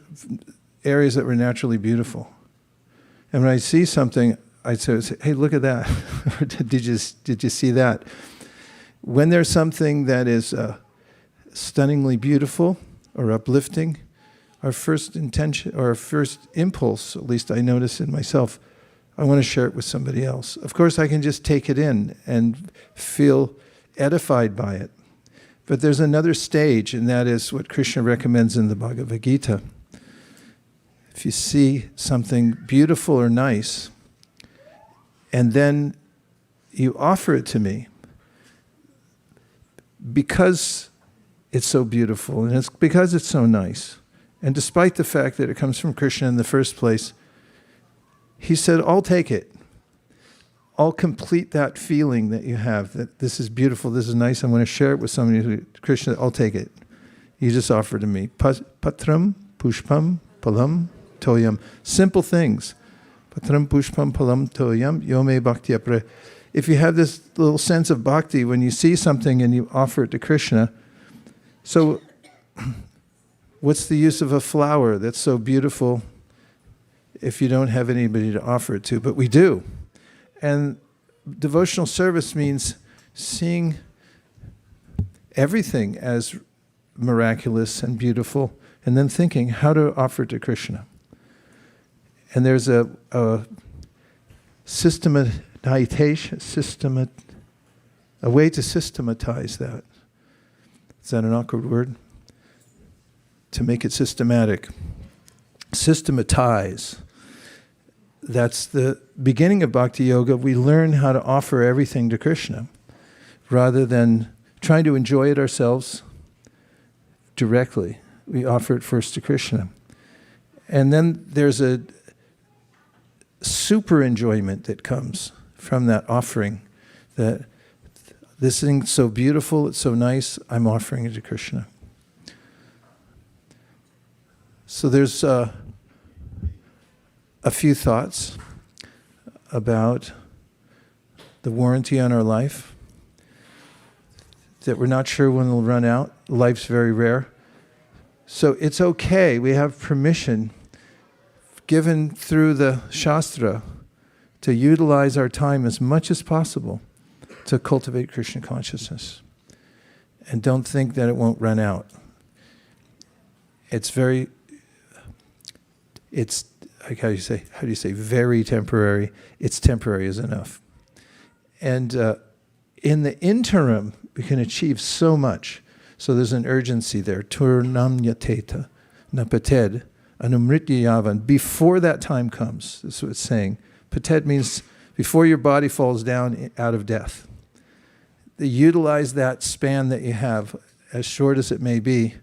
areas that were naturally beautiful. And when I see something, I'd say, hey, look at that. Did you see that? When there's something that is stunningly beautiful or uplifting, our first intention, or our first impulse, at least I notice in myself, I want to share it with somebody else. Of course, I can just take it in and feel edified by it. But there's another stage, and that is what Krishna recommends in the Bhagavad Gita. If you see something beautiful or nice, and then you offer it to me, because it's so beautiful, and it's because it's so nice, and despite the fact that it comes from Krishna in the first place, he said, I'll take it. I'll complete that feeling that you have, that this is beautiful, this is nice, I'm going to share it with somebody who, Krishna, I'll take it. You just offer it to me. Patram, pushpam, palam, toyam. Simple things. Patram, pushpam, palam, toyam, yome bhakti apra. If you have this little sense of bhakti, when you see something and you offer it to Krishna, so what's the use of a flower that's so beautiful if you don't have anybody to offer it to? But we do. And devotional service means seeing everything as miraculous and beautiful, and then thinking how to offer it to Krishna. And there's a way to systematize that. Is that an awkward word? To make it systematic. Systematize. That's the beginning of Bhakti Yoga. We learn how to offer everything to Krishna rather than trying to enjoy it ourselves directly. We offer it first to Krishna. And then there's a super enjoyment that comes from that offering, that this thing's so beautiful, it's so nice, I'm offering it to Krishna. So there's a few thoughts about the warranty on our life, that we're not sure when it'll run out. Life's very rare. So it's okay, we have permission given through the Shastra to utilize our time as much as possible to cultivate Krishna consciousness. And don't think that it won't run out. It's like, how do you say, very temporary. It's temporary is enough. And in the interim, we can achieve so much. So there's an urgency there. Turnam yateta napated anumritya yavan. Before that time comes, that's what it's saying. Pated means before your body falls down out of death. They utilize that span that you have, as short as it may be,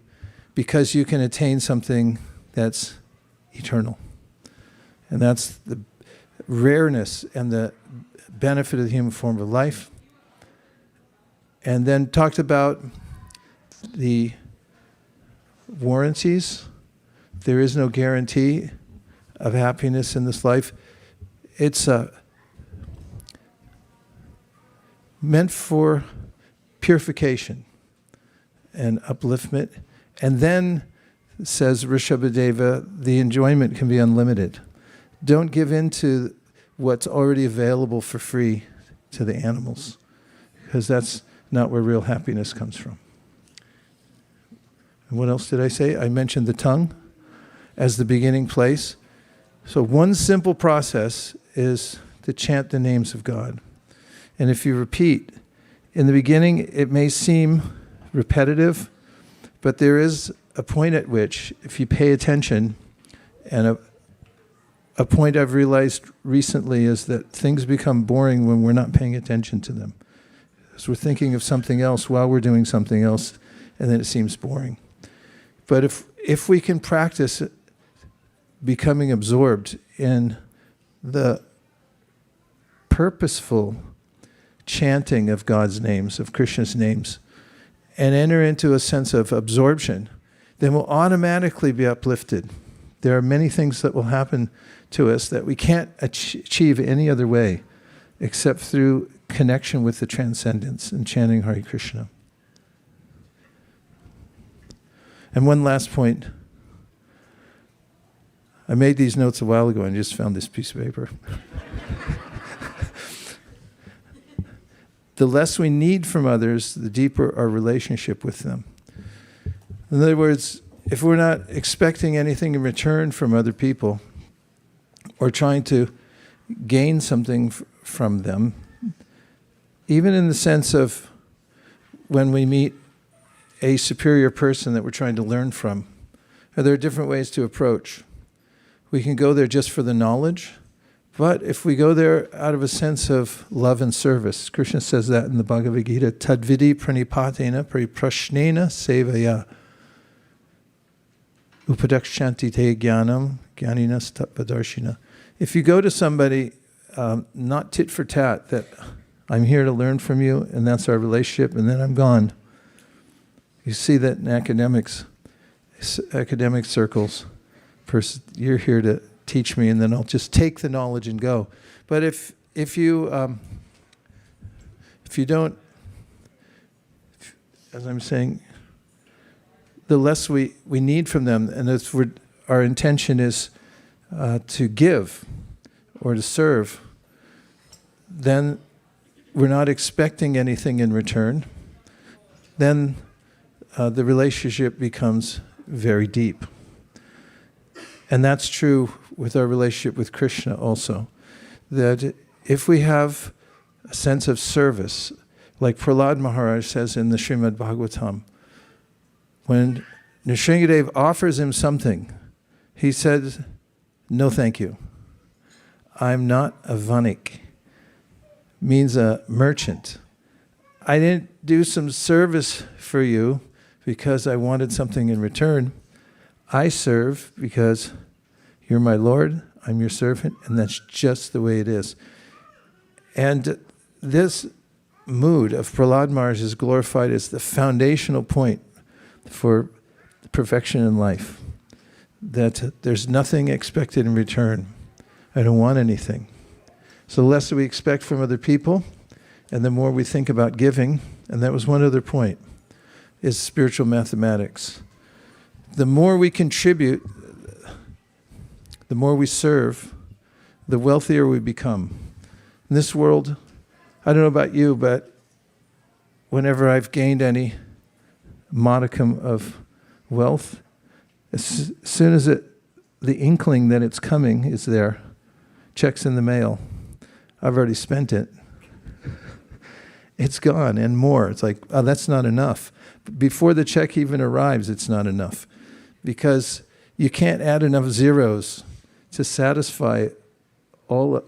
because you can attain something that's eternal. And that's the rareness and the benefit of the human form of life. And then talked about the warranties. There is no guarantee of happiness in this life. It's meant for purification and upliftment. And then, says Rishabhadeva, the enjoyment can be unlimited. Don't give in to what's already available for free to the animals, because that's not where real happiness comes from. And what else did I say? I mentioned the tongue as the beginning place. So one simple process is to chant the names of God. And if you repeat, in the beginning it may seem repetitive, but there is a point at which, if you pay attention, and a point I've realized recently is that things become boring when we're not paying attention to them. Because we're thinking of something else while we're doing something else, and then it seems boring. But if we can practice becoming absorbed in the purposeful chanting of God's names, of Krishna's names, and enter into a sense of absorption, then we'll automatically be uplifted. There are many things that will happen to us that we can't achieve any other way except through connection with the transcendence and chanting Hare Krishna. And one last point. I made these notes a while ago and just found this piece of paper. The less we need from others, the deeper our relationship with them. In other words, if we're not expecting anything in return from other people or trying to gain something from them, even in the sense of when we meet a superior person that we're trying to learn from, there are different ways to approach. We can go there just for the knowledge, but if we go there out of a sense of love and service, Krishna says that in the Bhagavad Gita, tadvidi pranipatena pariprashnena sevaya upadakshanti te jnanam jnaninas tattvadarshina. If you go to somebody, not tit for tat, that I'm here to learn from you and that's our relationship and then I'm gone. You see that in academic circles. You're here to teach me and then I'll just take the knowledge and go. But if you don't, as I'm saying, the less we need from them, and our intention is to give or to serve, then we're not expecting anything in return, then the relationship becomes very deep. And that's true with our relationship with Krishna also. That if we have a sense of service, like Prahlad Maharaj says in the Srimad Bhagavatam, when Nrsingadev offers him something, he says, no thank you. I'm not a vanik, means a merchant. I didn't do some service for you because I wanted something in return. I serve because you're my Lord, I'm your servant, and that's just the way it is. And this mood of Prahlad Maharaj is glorified as the foundational point for perfection in life. That there's nothing expected in return. I don't want anything. So the less we expect from other people, and the more we think about giving, and that was one other point, is spiritual mathematics. The more we contribute, the more we serve, the wealthier we become. In this world, I don't know about you, but whenever I've gained any modicum of wealth, as soon as the inkling that it's coming is there, check's in the mail, I've already spent it. It's gone and more. It's like, oh, that's not enough. Before the check even arrives, it's not enough. Because you can't add enough zeros to satisfy all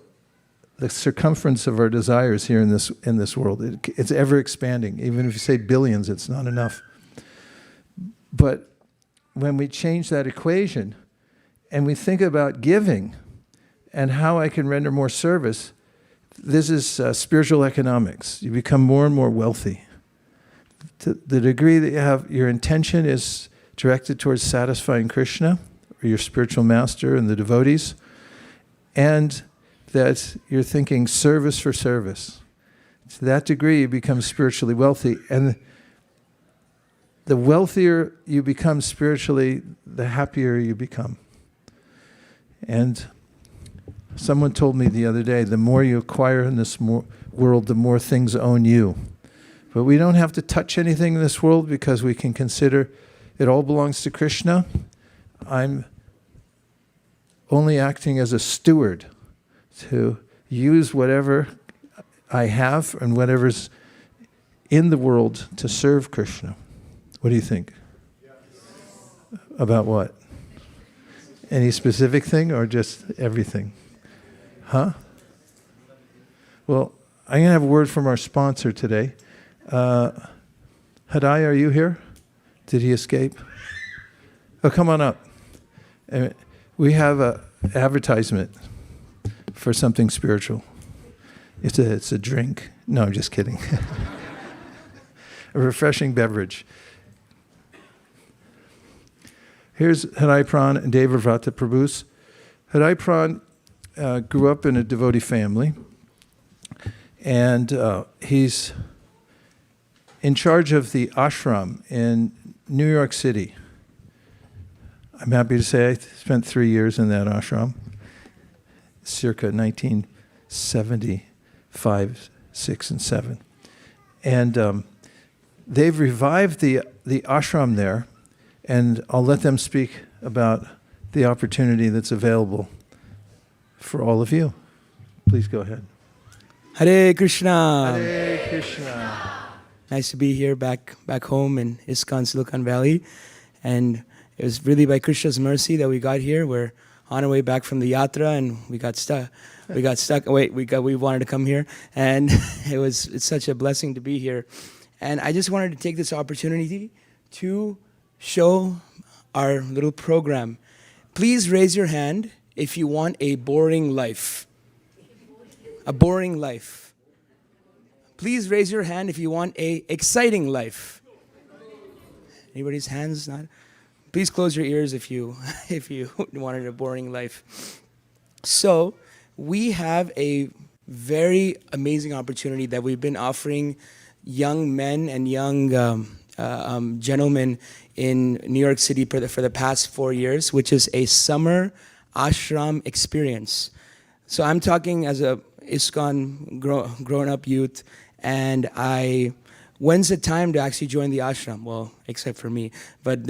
the circumference of our desires here in this world. It's ever expanding. Even if you say billions, it's not enough. But when we change that equation and we think about giving and how I can render more service, this is spiritual economics. You become more and more wealthy. To the degree that you have, your intention is directed towards satisfying Krishna, or your spiritual master and the devotees, and that you're thinking service for service. To that degree, you become spiritually wealthy. And the wealthier you become spiritually, the happier you become. And someone told me the other day, the more you acquire in this world, the more things own you. But we don't have to touch anything in this world because we can consider it all belongs to Krishna. I'm only acting as a steward to use whatever I have and whatever's in the world to serve Krishna. What do you think? Yes. About what? Any specific thing or just everything? Huh? Well, I'm going to have a word from our sponsor today. Hadai, are you here? Did he escape? Oh, come on up. We have an advertisement for something spiritual. It's a drink. No, I'm just kidding. A refreshing beverage. Here's Hadai Pran and Devavrata Prabhus. Hadai Pran grew up in a devotee family, and he's in charge of the ashram in New York City. I'm happy to say I spent 3 years in that ashram, circa 1975, 6, and 7. And they've revived the ashram there, And I'll let them speak about the opportunity that's available for all of you. Please go ahead. Hare Krishna. Hare Krishna. Nice to be here back home in ISKCON, Silicon Valley. And it was really by Krishna's mercy that we got here. We're on our way back from the yatra and we got stuck. We wanted to come here. And it's such a blessing to be here. And I just wanted to take this opportunity to show our little program. Please raise your hand if you want a boring life. A boring life. Please raise your hand if you want a exciting life. Anybody's hands not? Please close your ears if you wanted a boring life. So we have a very amazing opportunity that we've been offering young men and young gentlemen in New York City for the past 4 years, which is a summer ashram experience. So I'm talking as a ISKCON grown-up youth, and when's the time to actually join the ashram? Well, except for me. But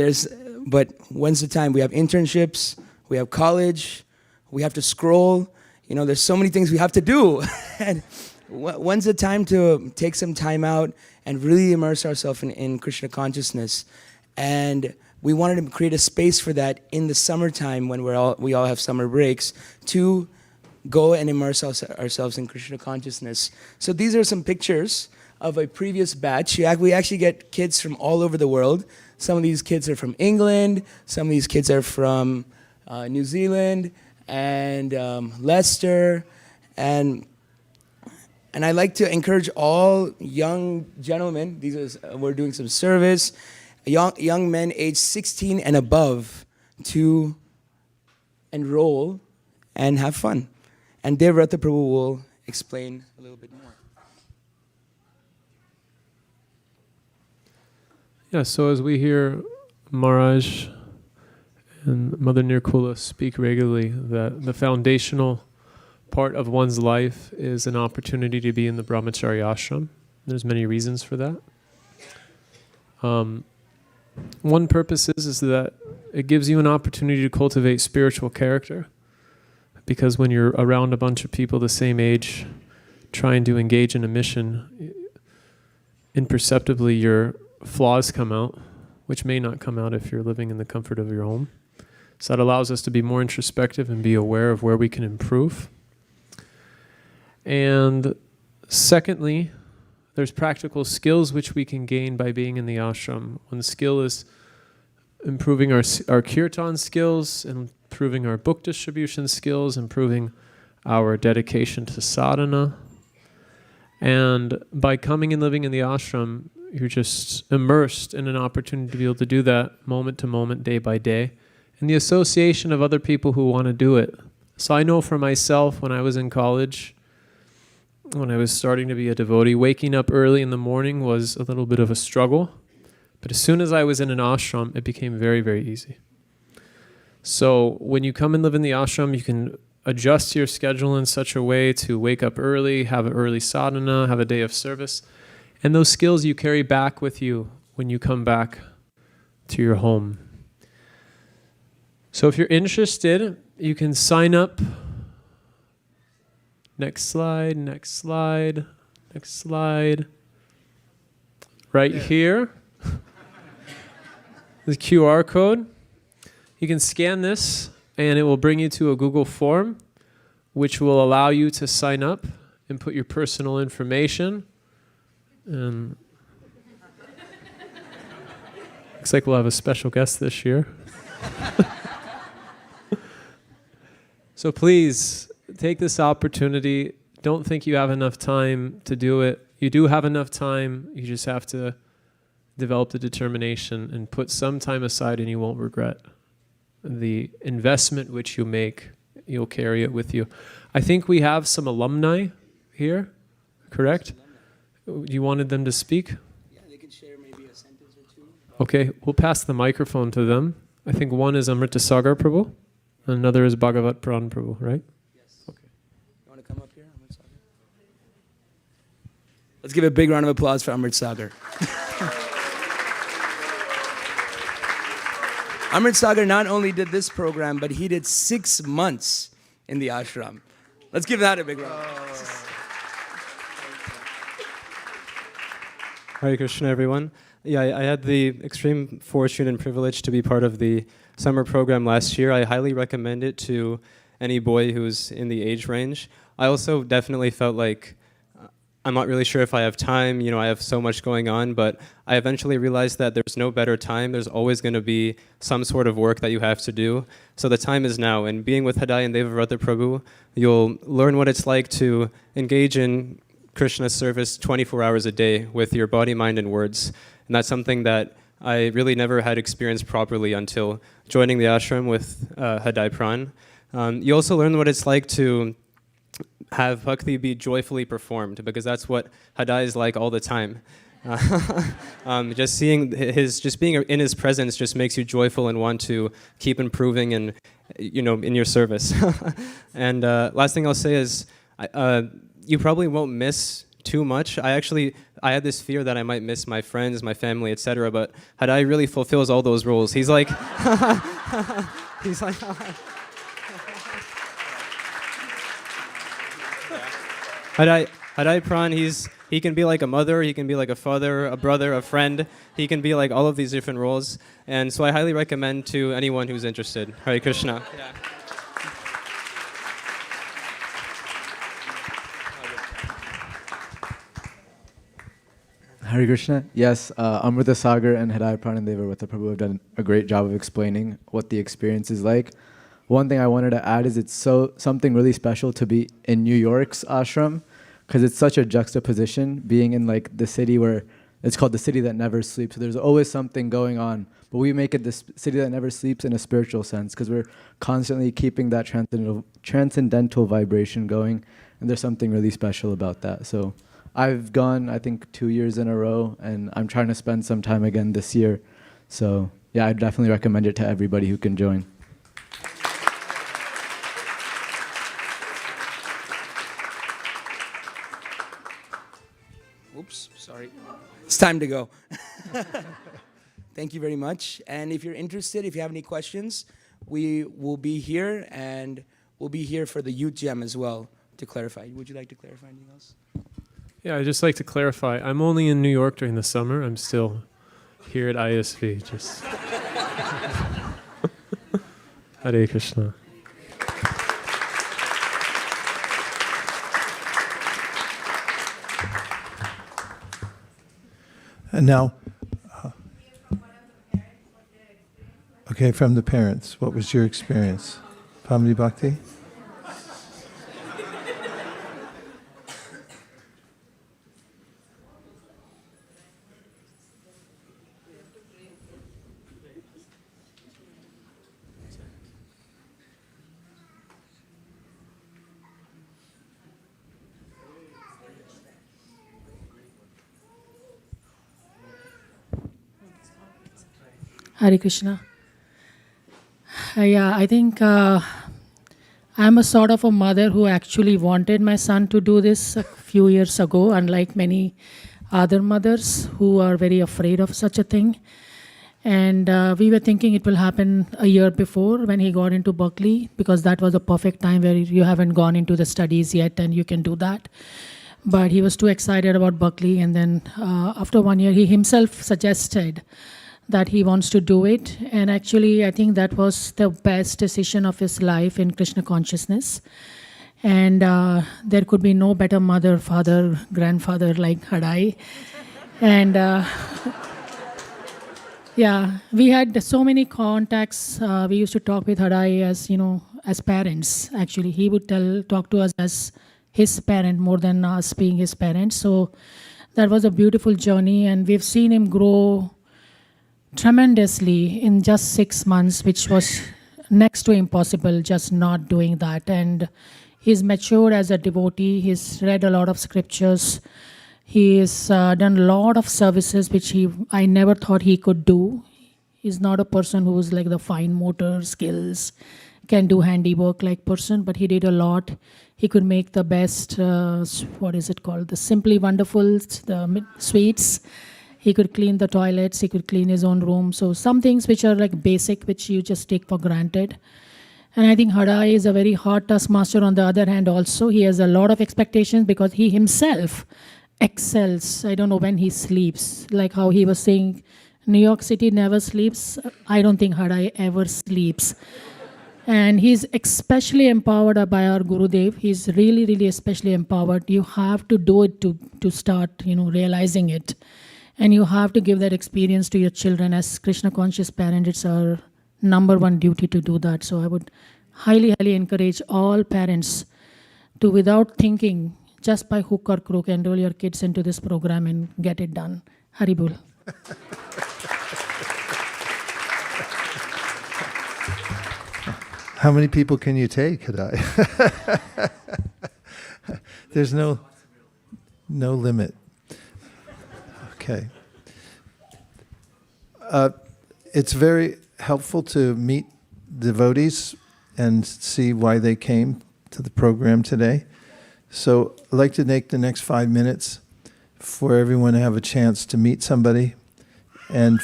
when's the time? We have internships, we have college, we have to scroll. There's so many things we have to do. And when's the time to take some time out and really immerse ourselves in Krishna consciousness? And we wanted to create a space for that in the summertime when we all have summer breaks to go and immerse ourselves in Krishna consciousness. So these are some pictures of a previous batch. We actually get kids from all over the world. Some of these kids are from England. Some of these kids are from New Zealand and Leicester. And I'd like to encourage all young gentlemen, we're doing some service, young men aged 16 and above to enroll and have fun. And Devrata Prabhu will explain a little bit more. Yeah, so as we hear Maharaj and Mother Nirkula speak regularly, that the foundational part of one's life is an opportunity to be in the brahmachari ashram. There's many reasons for that. One purpose is that it gives you an opportunity to cultivate spiritual character. Because when you're around a bunch of people the same age, trying to engage in a mission, imperceptibly your flaws come out, which may not come out if you're living in the comfort of your home. So that allows us to be more introspective and be aware of where we can improve. And secondly, there's practical skills which we can gain by being in the ashram. One skill is improving our kirtan skills, and improving our book distribution skills, improving our dedication to sadhana. And by coming and living in the ashram, you're just immersed in an opportunity to be able to do that moment to moment, day by day, and the association of other people who want to do it. So I know for myself, when I was in college, when I was starting to be a devotee, waking up early in the morning was a little bit of a struggle. But as soon as I was in an ashram, it became very, very easy. So when you come and live in the ashram, you can adjust your schedule in such a way to wake up early, have an early sadhana, have a day of service. And those skills you carry back with you when you come back to your home. So if you're interested, you can sign up. Next slide, next slide, next slide. Right here, the QR code. You can scan this and it will bring you to a Google form which will allow you to sign up and put your personal information. Looks like we'll have a special guest this year. So please take this opportunity. Don't think you have enough time to do it. You do have enough time. You just have to develop the determination and put some time aside, and you won't regret the investment which you make. You'll carry it with you. I think we have some alumni here, correct? You wanted them to speak? Yeah, they could share maybe a sentence or two. Okay, we'll pass the microphone to them. I think one is Amritasagar Prabhu, and another is Bhagavat Pran Prabhu, right? Yes. Okay. You want to come up here, Amrit Sagar? Let's give a big round of applause for Amrit Sagar. Amrit Sagar not only did this program, but he did 6 months in the ashram. Let's give that a big round. Hare Krishna, everyone. Yeah, I had the extreme fortune and privilege to be part of the summer program last year. I highly recommend it to any boy who's in the age range. I also definitely felt like I'm not really sure if I have time, I have so much going on, but I eventually realized that there's no better time. There's always going to be some sort of work that you have to do. So the time is now. And being with Hadai and Devavrata Prabhu, you'll learn what it's like to engage in Krishna's service 24 hours a day with your body, mind, and words. And that's something that I really never had experienced properly until joining the ashram with Hadai Pran. You also learn what it's like to have bhakti be joyfully performed, because that's what Hadai is like all the time. Just seeing just being in his presence just makes you joyful and want to keep improving and, in your service. And last thing I'll say is, you probably won't miss too much. I had this fear that I might miss my friends, my family, etc. But Hadai really fulfills all those roles. He's like, he's like. Hadai Pran, he can be like a mother, he can be like a father, a brother, a friend. He can be like all of these different roles. And so I highly recommend to anyone who's interested. Hare Krishna. Yeah. Hare Krishna. Yes, Amrita Sagar and Hadai Pran and Devavrata Prabhu have done a great job of explaining what the experience is like. One thing I wanted to add is it's something really special to be in New York's ashram, because it's such a juxtaposition, being in like the city where it's called the city that never sleeps. So there's always something going on, but we make it the city that never sleeps in a spiritual sense, because we're constantly keeping that transcendental vibration going, and there's something really special about that. So I've gone, I think, 2 years in a row, and I'm trying to spend some time again this year. So yeah, I definitely recommend it to everybody who can join. Oops, sorry. It's time to go. Thank you very much. And if you're interested, if you have any questions, we will be here, and we'll be here for the youth gem as well to clarify. Would you like to clarify anything else? Yeah, I'd just like to clarify. I'm only in New York during the summer. I'm still here at ISV. Just Hare Krishna. And now, okay, from the parents, what was your experience? Family Bhakti? Hare Krishna. Yeah, I think I'm a sort of a mother who actually wanted my son to do this a few years ago, unlike many other mothers who are very afraid of such a thing. And we were thinking it will happen a year before when he got into Berkeley, because that was a perfect time where you haven't gone into the studies yet and you can do that. But he was too excited about Berkeley, and then after 1 year, he himself suggested that he wants to do it. And actually, I think that was the best decision of his life in Krishna consciousness. And there could be no better mother, father, grandfather like Hadai. And yeah, we had so many contacts. We used to talk with Hadai as parents, actually. He would talk to us as his parent more than us being his parents. So that was a beautiful journey, and we've seen him grow tremendously in just 6 months, which was next to impossible just not doing that. And he's matured as a devotee. He's read a lot of scriptures. He's done a lot of services which I never thought he could do. He's not a person who's like the fine motor skills, can do handiwork like person, but he did a lot. He could make the best, what is it called? The Simply Wonderful, the sweets. He could clean the toilets, he could clean his own room. So some things which are like basic, which you just take for granted. And I think Hadai is a very hard taskmaster on the other hand also. He has a lot of expectations because he himself excels. I don't know when he sleeps. Like how he was saying, New York City never sleeps. I don't think Hadai ever sleeps. And he's especially empowered by our Gurudev. He's really, really especially empowered. You have to do it to start, realizing it. And you have to give that experience to your children. As Krishna conscious parent, it's our number one duty to do that. So I would highly, highly encourage all parents to, without thinking, just by hook or crook, enroll your kids into this program and get it done. Haribol. How many people can you take, Hadai? There's no limit. Okay. It's very helpful to meet devotees and see why they came to the program today. So I'd like to take the next 5 minutes for everyone to have a chance to meet somebody and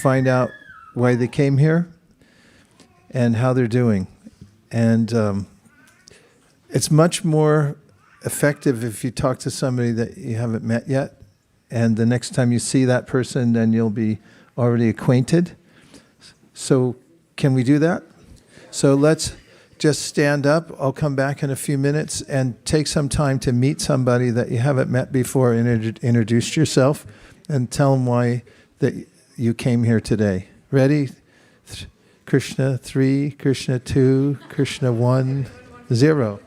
find out why they came here and how they're doing. And it's much more effective if you talk to somebody that you haven't met yet. And the next time you see that person, then you'll be already acquainted. So can we do that? So let's just stand up. I'll come back in a few minutes and take some time to meet somebody that you haven't met before and introduce yourself and tell them why that you came here today. Ready? Krishna 3, Krishna 2, Krishna 1, 0.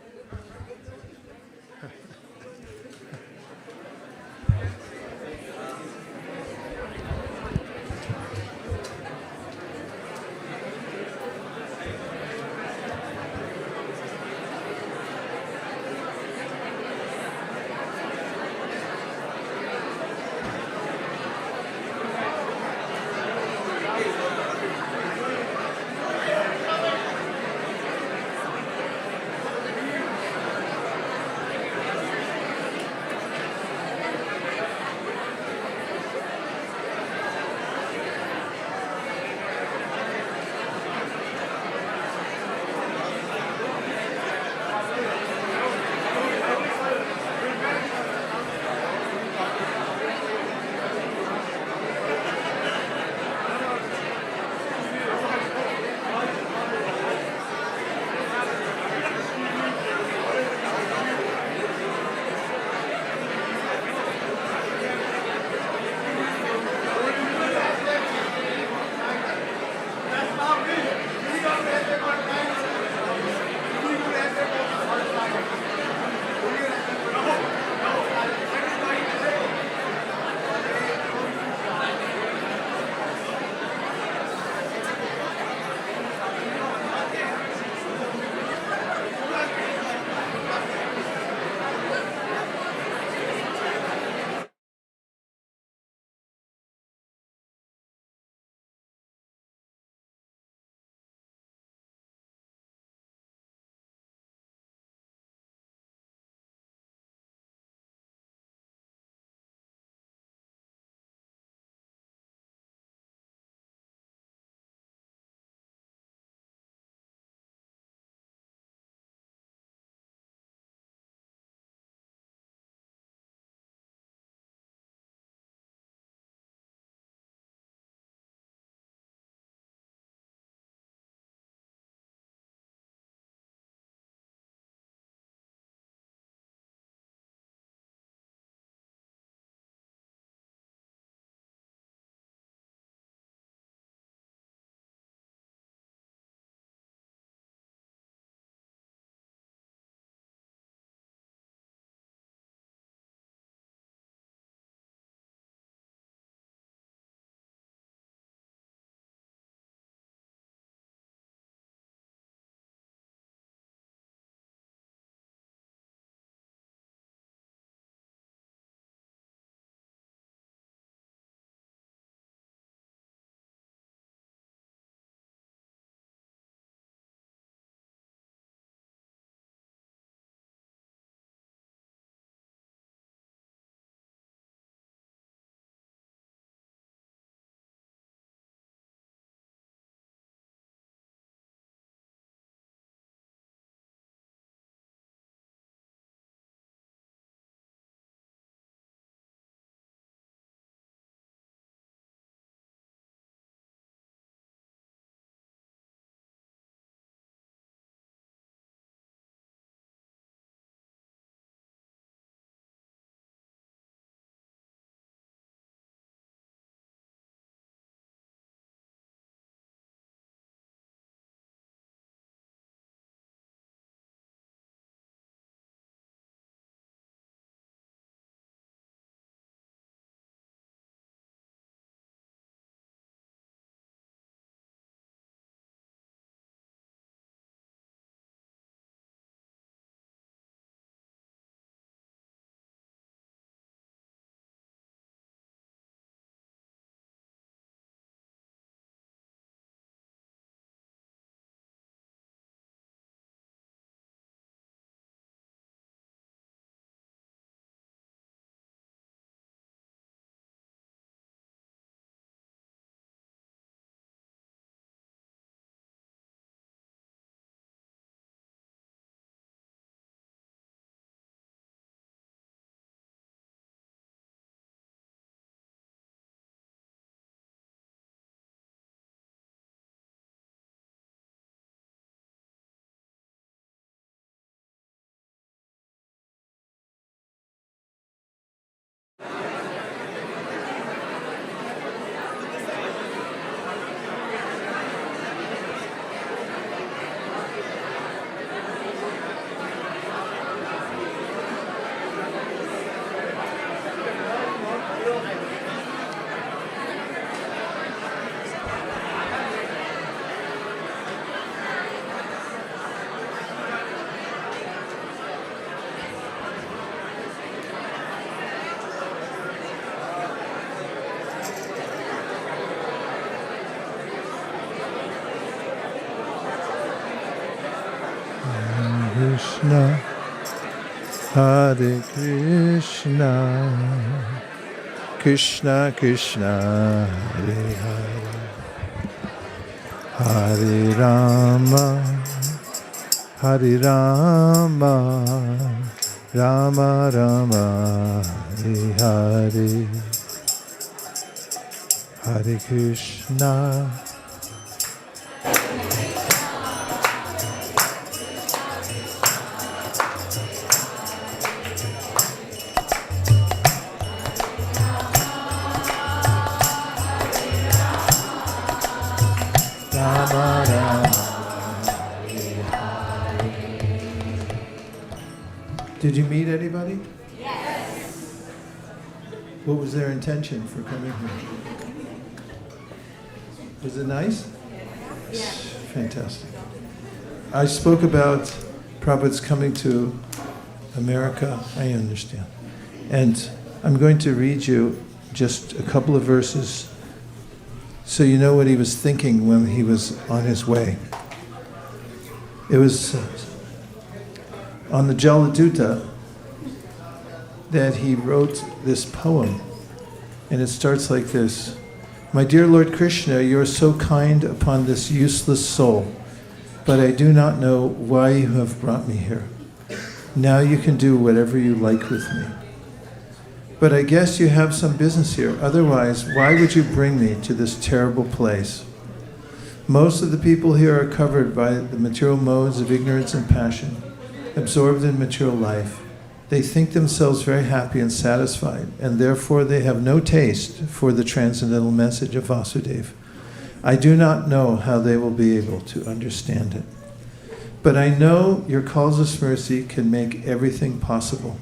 Krishna, Hare Krishna, Krishna Krishna, Hare Hare, Hare Rama, Hare Rama, Rama Rama, Hare Hare, Hare Krishna. Rama Rama. Did you meet anybody? Yes. What was their intention for coming here? Was it nice? Yes. Fantastic. I spoke about Prabhupada's coming to America. I understand. And I'm going to read you just a couple of verses so you know what he was thinking when he was on his way. It was on the Jaladuta that he wrote this poem, and it starts like this. My dear Lord Krishna, you are so kind upon this useless soul, but I do not know why you have brought me here. Now you can do whatever you like with me. But I guess you have some business here. Otherwise, why would you bring me to this terrible place? Most of the people here are covered by the material modes of ignorance and passion, absorbed in material life. They think themselves very happy and satisfied, and therefore they have no taste for the transcendental message of Vasudeva. I do not know how they will be able to understand it. But I know your calls of mercy can make everything possible,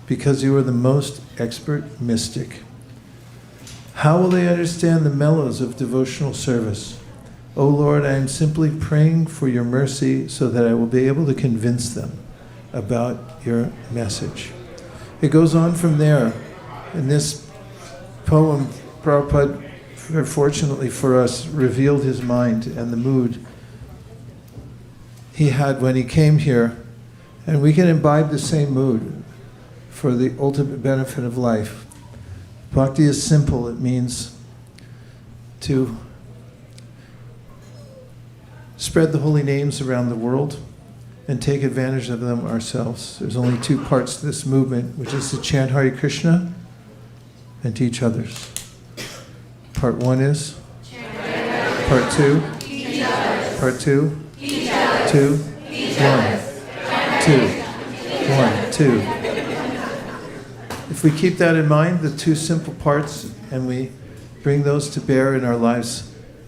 because you are the most expert mystic. How will they understand the mellows of devotional service? O Lord, I am simply praying for your mercy so that I will be able to convince them about your message. It goes on from there. In this poem, Prabhupada, fortunately for us, revealed his mind and the mood he had when he came here, and we can imbibe the same mood for the ultimate benefit of life. Bhakti is simple. It means to spread the holy names around the world and take advantage of them ourselves. There's only two parts to this movement, which is to chant Hare Krishna and teach others. Part one is? Part two? Part two? Two? One. Two. One. Two. If we keep that in mind, the two simple parts, and we bring those to bear in our lives,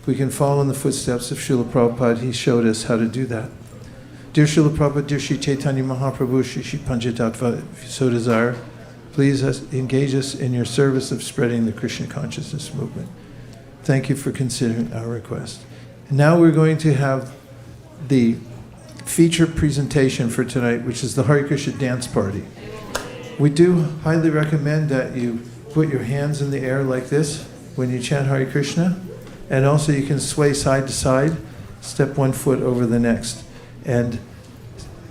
we can follow in the footsteps of Srila Prabhupada. He showed us how to do that. Dear Srila Prabhupada, dear Sri Chaitanya Mahaprabhu, Sri Panchatattva, if you so desire, please engage us in your service of spreading the Krishna consciousness movement. Thank you for considering our request. And now we're going to have the feature presentation for tonight, which is the Hare Krishna dance party. We do highly recommend that you put your hands in the air like this when you chant Hare Krishna, and also you can sway side to side, step one foot over the next, and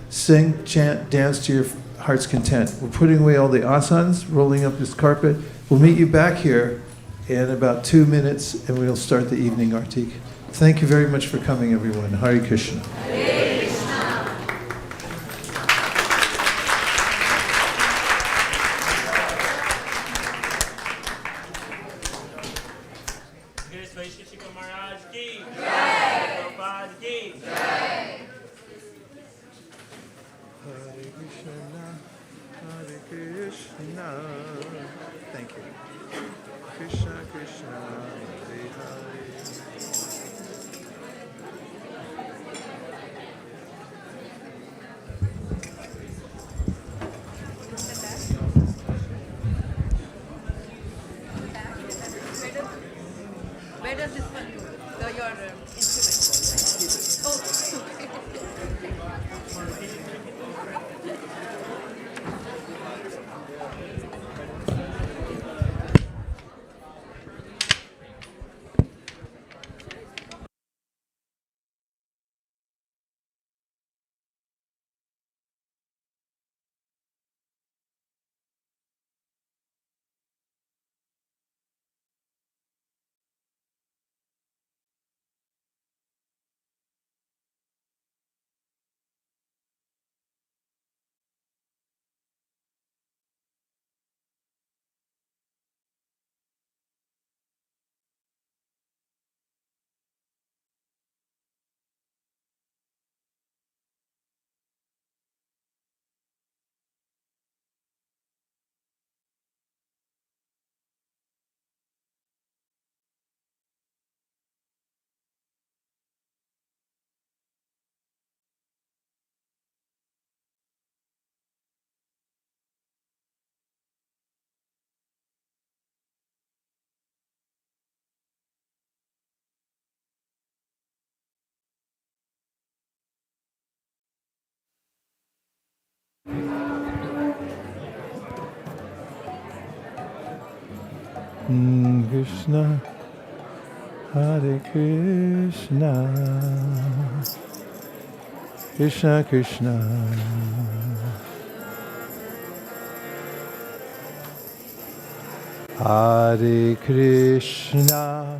sing, chant, dance to your heart's content. We're putting away all the asanas, rolling up this carpet. We'll meet you back here in about 2 minutes, and we'll start the evening artik. Thank you very much for coming, everyone. Hare Krishna. Hare Krishna. Vaisesika Maharaj ki jai, Prabhupada ki jai. Hare Krishna, thank you. Krishna Krishna, Hare Hare. Where does this one go? Your instrument. Oh, okay. Krishna, Hare Krishna, Krishna Krishna, Hare Krishna,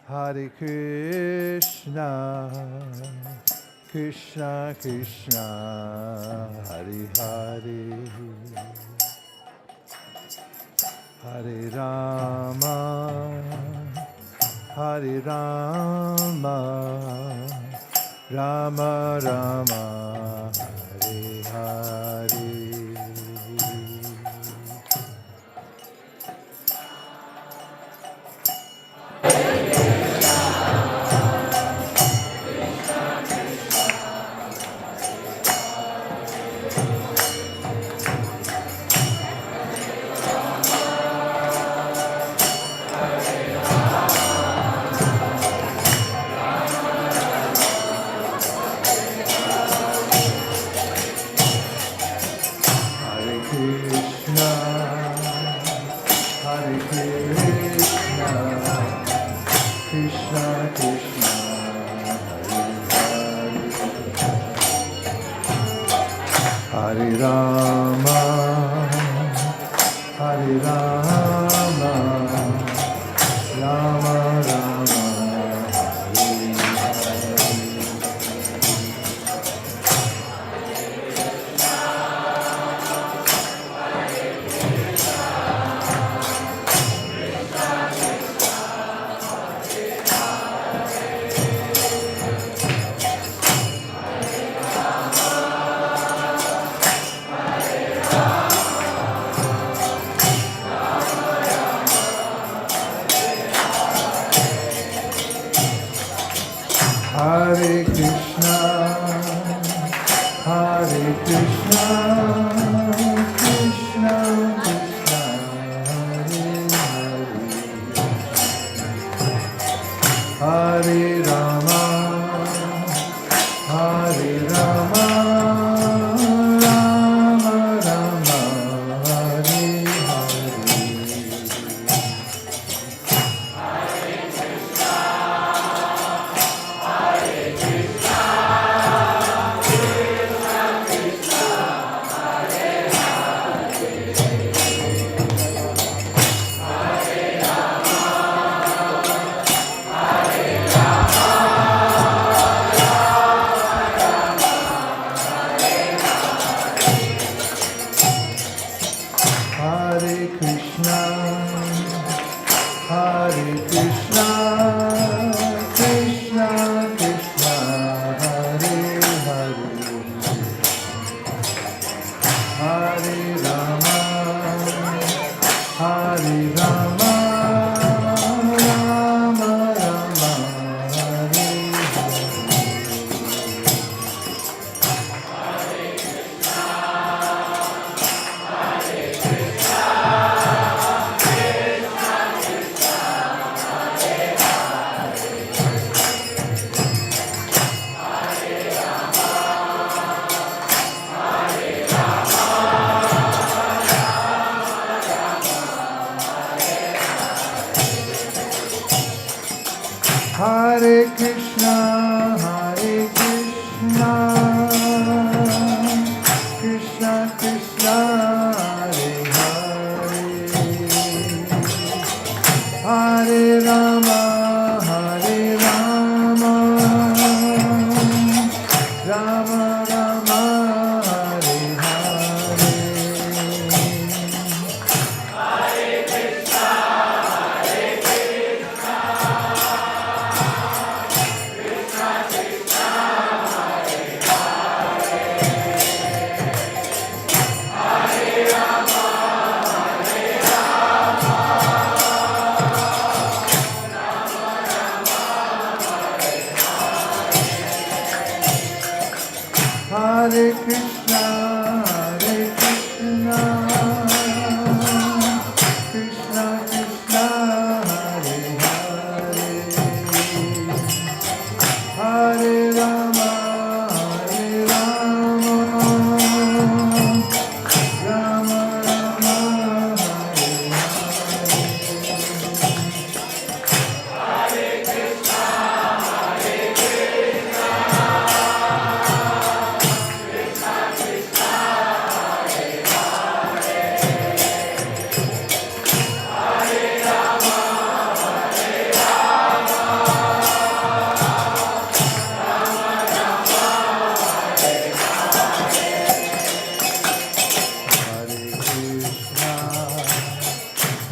Hare Krishna, Krishna Krishna, Hare Hare, Hare Rama, Hare Rama, Rama Rama, Hare Hare. Hare Rama, Hare Rama, Rama Rama, Hare Hare Krishna, Hare Krishna, Krishna Krishna, Hare Hare, Hare Rama, Hare Rama, Rama Rama, Hare Hare. Hare Krishna, Hare Krishna, Krishna Krishna, Hare Hare, Hare Rama, Hare Rama, Rama Rama, Hare Hare. Hare Krishna, Hare Krishna, Krishna Krishna, Hare Hare, Hare Rama, Hare Rama, Rama Rama, Hare Hare.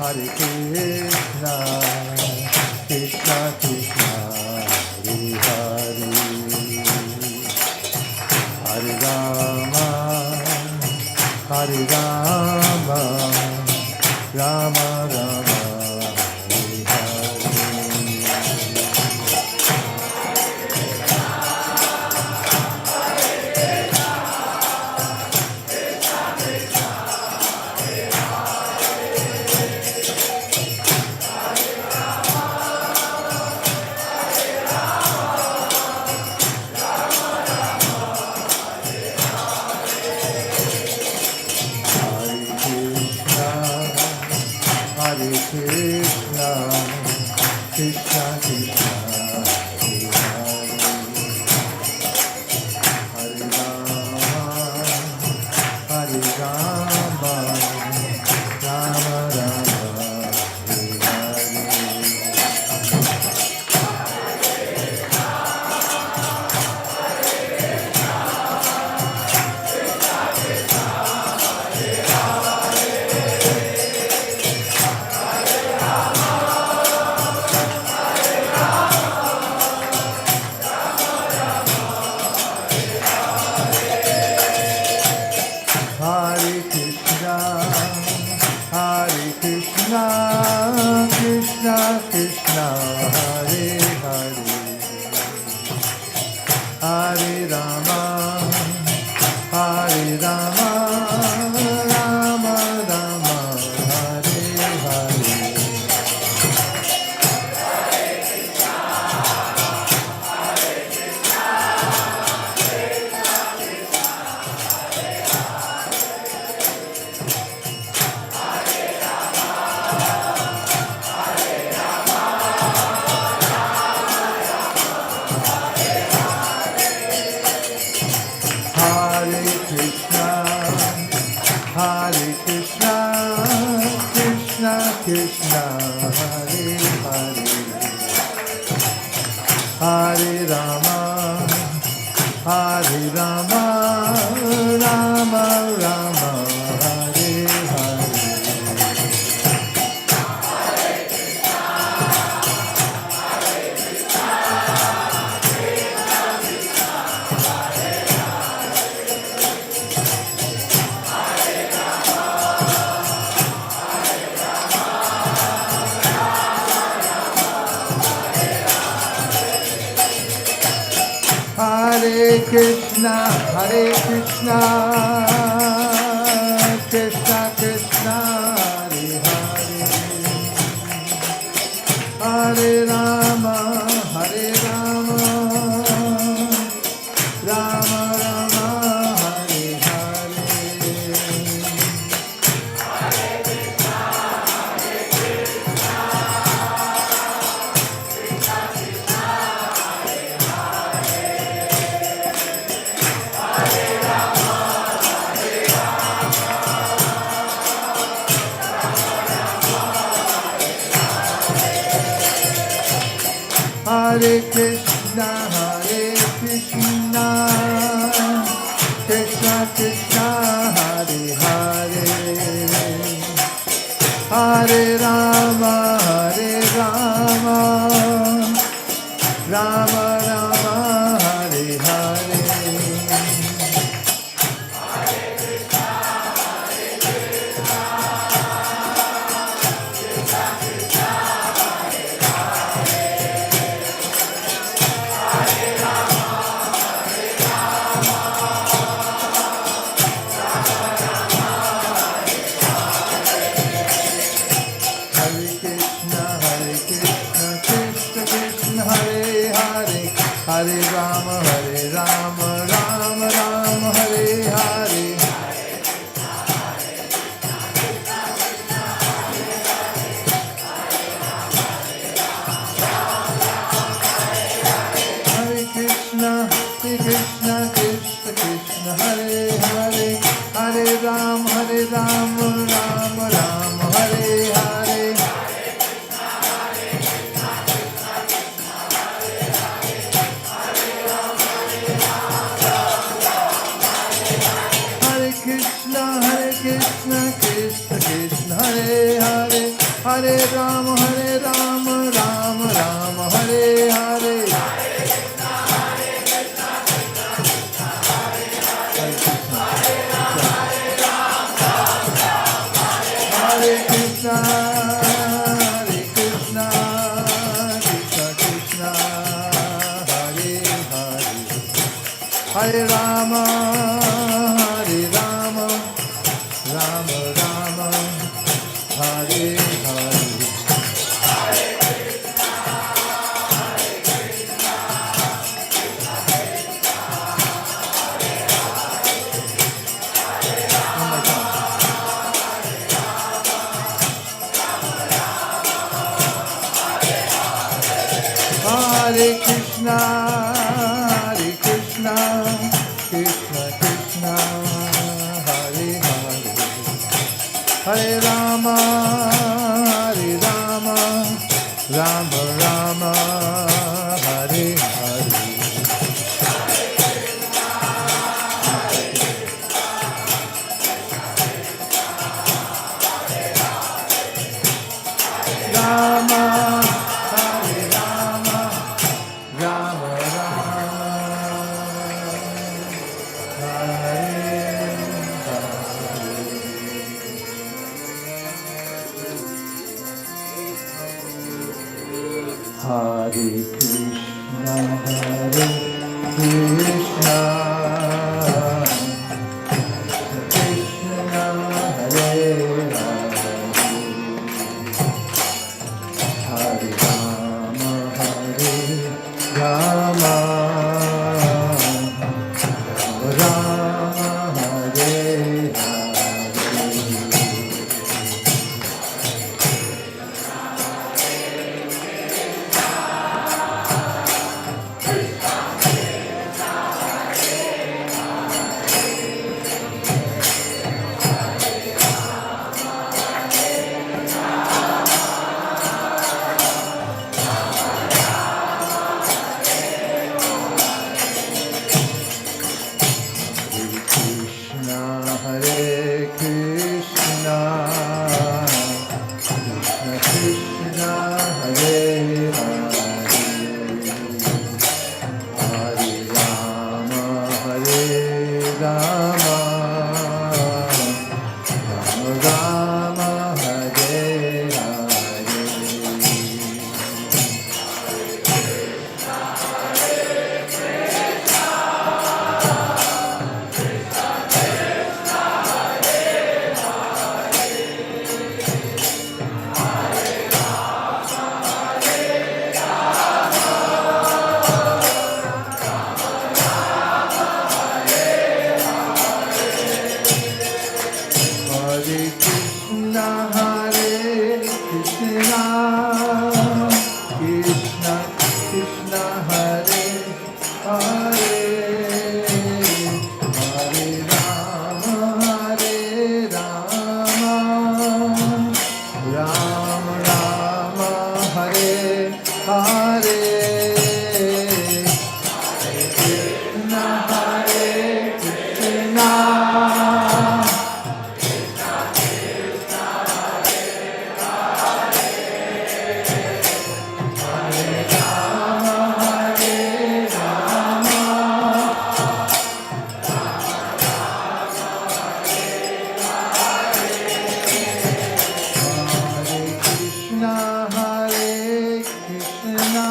Hare Krishna, Krishna Krishna, Hare Hare, Hare Rama, Hare Rama, Rama Rama, Hare Hare. Hare Krishna, Krishna Krishna, Hare Hare, Hare Rama, Hare Rama, Rama Rama, Hare Hare Krishna, Hare Krishna, Krishna Krishna, Hare Hare, Hare Rama, Hare Rama, Rama Rama, Hare Hare. Hare Krishna, Hare Krishna, Krishna Krishna, Hare Hare, Hare Rama, Hare Rama, Rama Rama, Hare Hare. Hare Krishna, Hare Krishna, Krishna Krishna, Hare Hare, Hare Rama, Hare Rama, Rama Rama, Hare Hare. Hare Krishna, Hare Krishna, Krishna Krishna, Hare Hare, Hare Rama, Hare Rama, Rama Rama, Hare Hare. Hare Krishna, Krishna Krishna, Hare Hare, Hare Rama, Rama Rama, Hare Hare. Hare Krishna, Krishna Krishna, Hare Hare, Hare Rama, Rama Rama, Hare Hare. Hare Krishna, Krishna Krishna, Hare Hare, Hare Rama, Rama Rama, Hare Hare. Hare Krishna, Krishna Krishna, Hare Hare. Hare Rama, Rama Rama, Hare Hare. Hare Krishna, Krishna Krishna, Hare Hare. Hare Rama, Rama Rama, Hare Hare. Rama, Hare Rama, Rama Rama, Hare Hare. Hare Krishna, Krishna Krishna, Hare Hare Rama, Rama Hare Krishna, Hare Krishna, Krishna Krishna, Hare Hare, Hare Rama, Rama Rama, Hare Hare. Hare Krishna,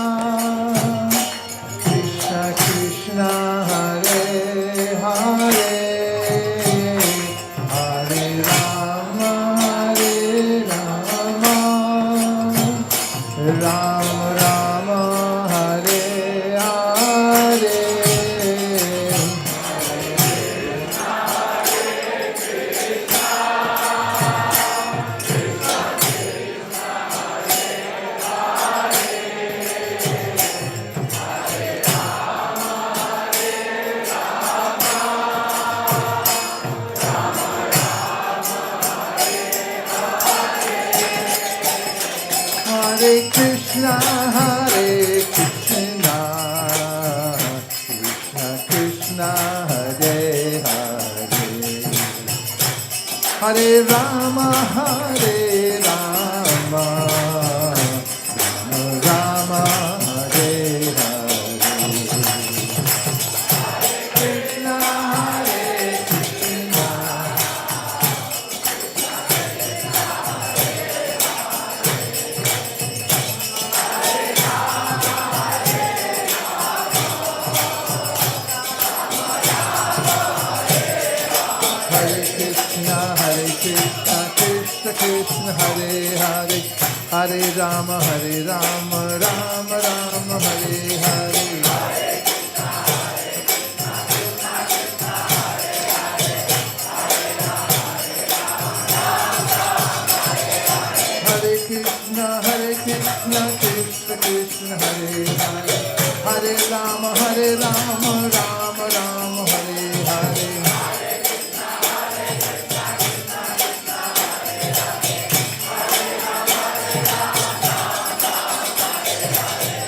Krishna Krishna, Hare Hare, Hare Rama, Rama Rama, Hare Hare. Krishna, Krishna. Hare Krishna, Krishna Krishna, Hare Hare, Hare Rama, Rama Rama, Rama Rama, Hare Hare. Krishna, Hare Krishna. Hare Krishna, Krishna Krishna, Hare Hare, Hare Rama, Rama Rama, Hare Hare. Hare Krishna, Krishna Krishna, Hare Hare, Hare Rama, Rama Rama, Hare Hare.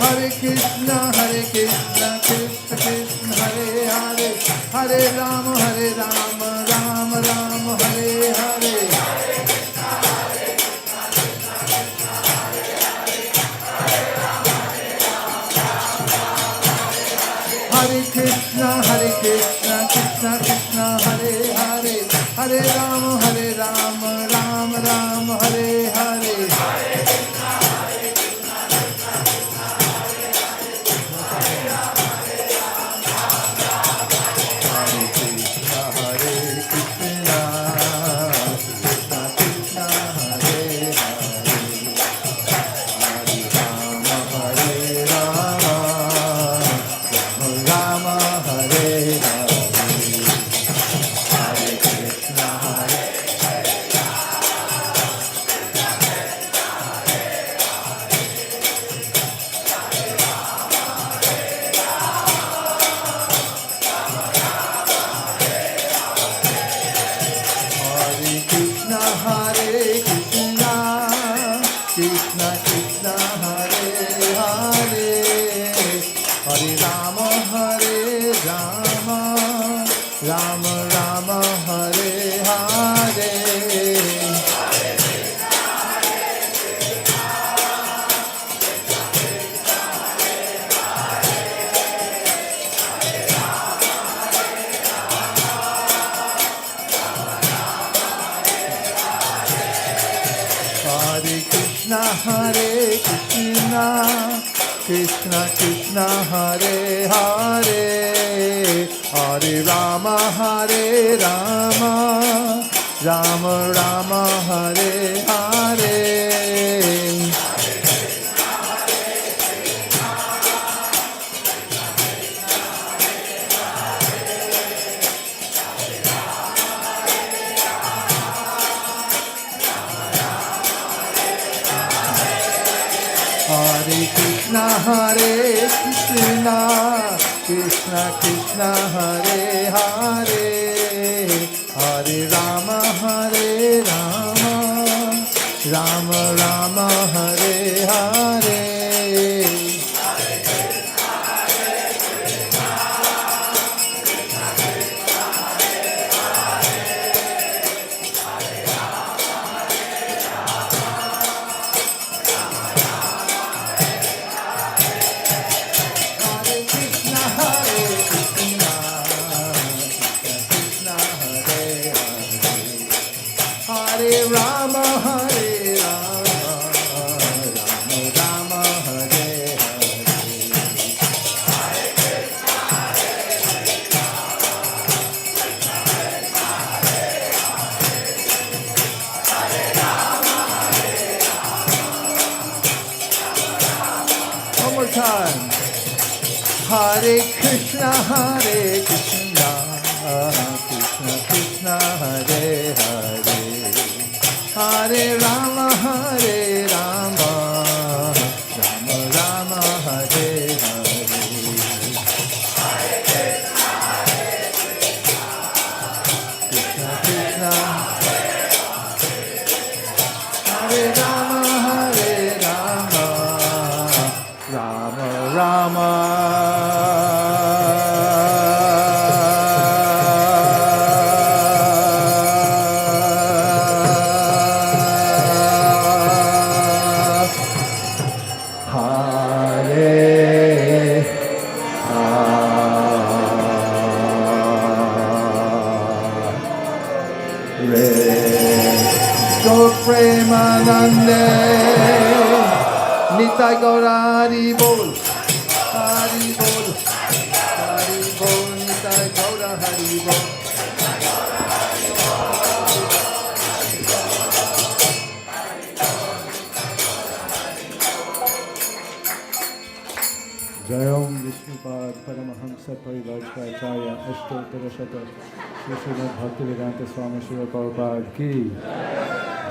Hare Krishna, Krishna Krishna, Hare Hare, Hare Rama, Rama Rama, Hare Hare. Hare Krishna, Krishna Krishna, Hare Hare, Hare Rama, Rama Rama, Hare Hare. Krishna Krishna, Hare Hare, Hare Rama, Rama Rama, Hare Hare. Hare Krishna, Krishna Krishna, Hare Hare, Hare Rama, Rama Rama, Hare Hare. Hare Krishna, Krishna Krishna, Hare Hare, Hare Rama, Rama Rama, Hare Hare. Hare Rama, Rama Rama, Hare Hare. One more time. Hare Krishna, Krishna Krishna, Hare Hare, Hare Rama, Rama Rama, Hare Hare. Krishna Krishna, Hare Rama, Rama Rama. Re Gaur Premanande Nitai Gaura Hari Bol Hari Bol Hari Bol Nitai Gaura Hari Bol Jayam Vishnupad Paramahamsa Parivarjacharya Ashtottara Shata Shri Srimad Bhaktivedanta Swami Srila Prabhupada Ki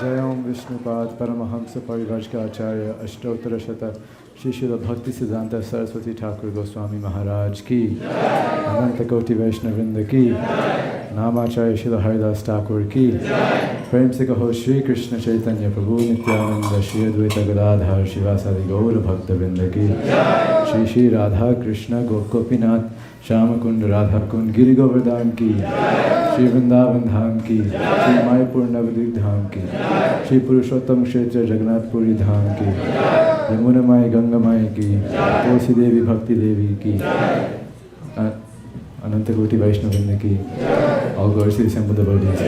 Jayam Vishnupad Paramahamsa Parivarjacharya Ashtottara Shata Shri Srila Bhaktisiddhanta Saraswati Thakur Goswami Maharaj Ki Ananta Koti Vaishnavrinda Ki Namacharya Srila Haridas Thakur Ki Prem se kaho Shri Krishna Chaitanya Prabhu Nityananda Shri Advaita Gadadhar Shivasadi Gaura Bhakta Vrinda Ki Shri Shri Radha Krishna Gopinath Shama Kund Radha Kund Giri Govardhan Ki Shri Vrindavan Dham Ki Shri Mayapur Navadvip Dham Ki Shri Purushottam Kshetra Jagannath Puri Dham Ki Yamuna Mai Ganga Mai Ki Tulsi Devi Bhakti Devi Ki Anantakoti Vaishnavrinda Ki all glories to the assembled devotees,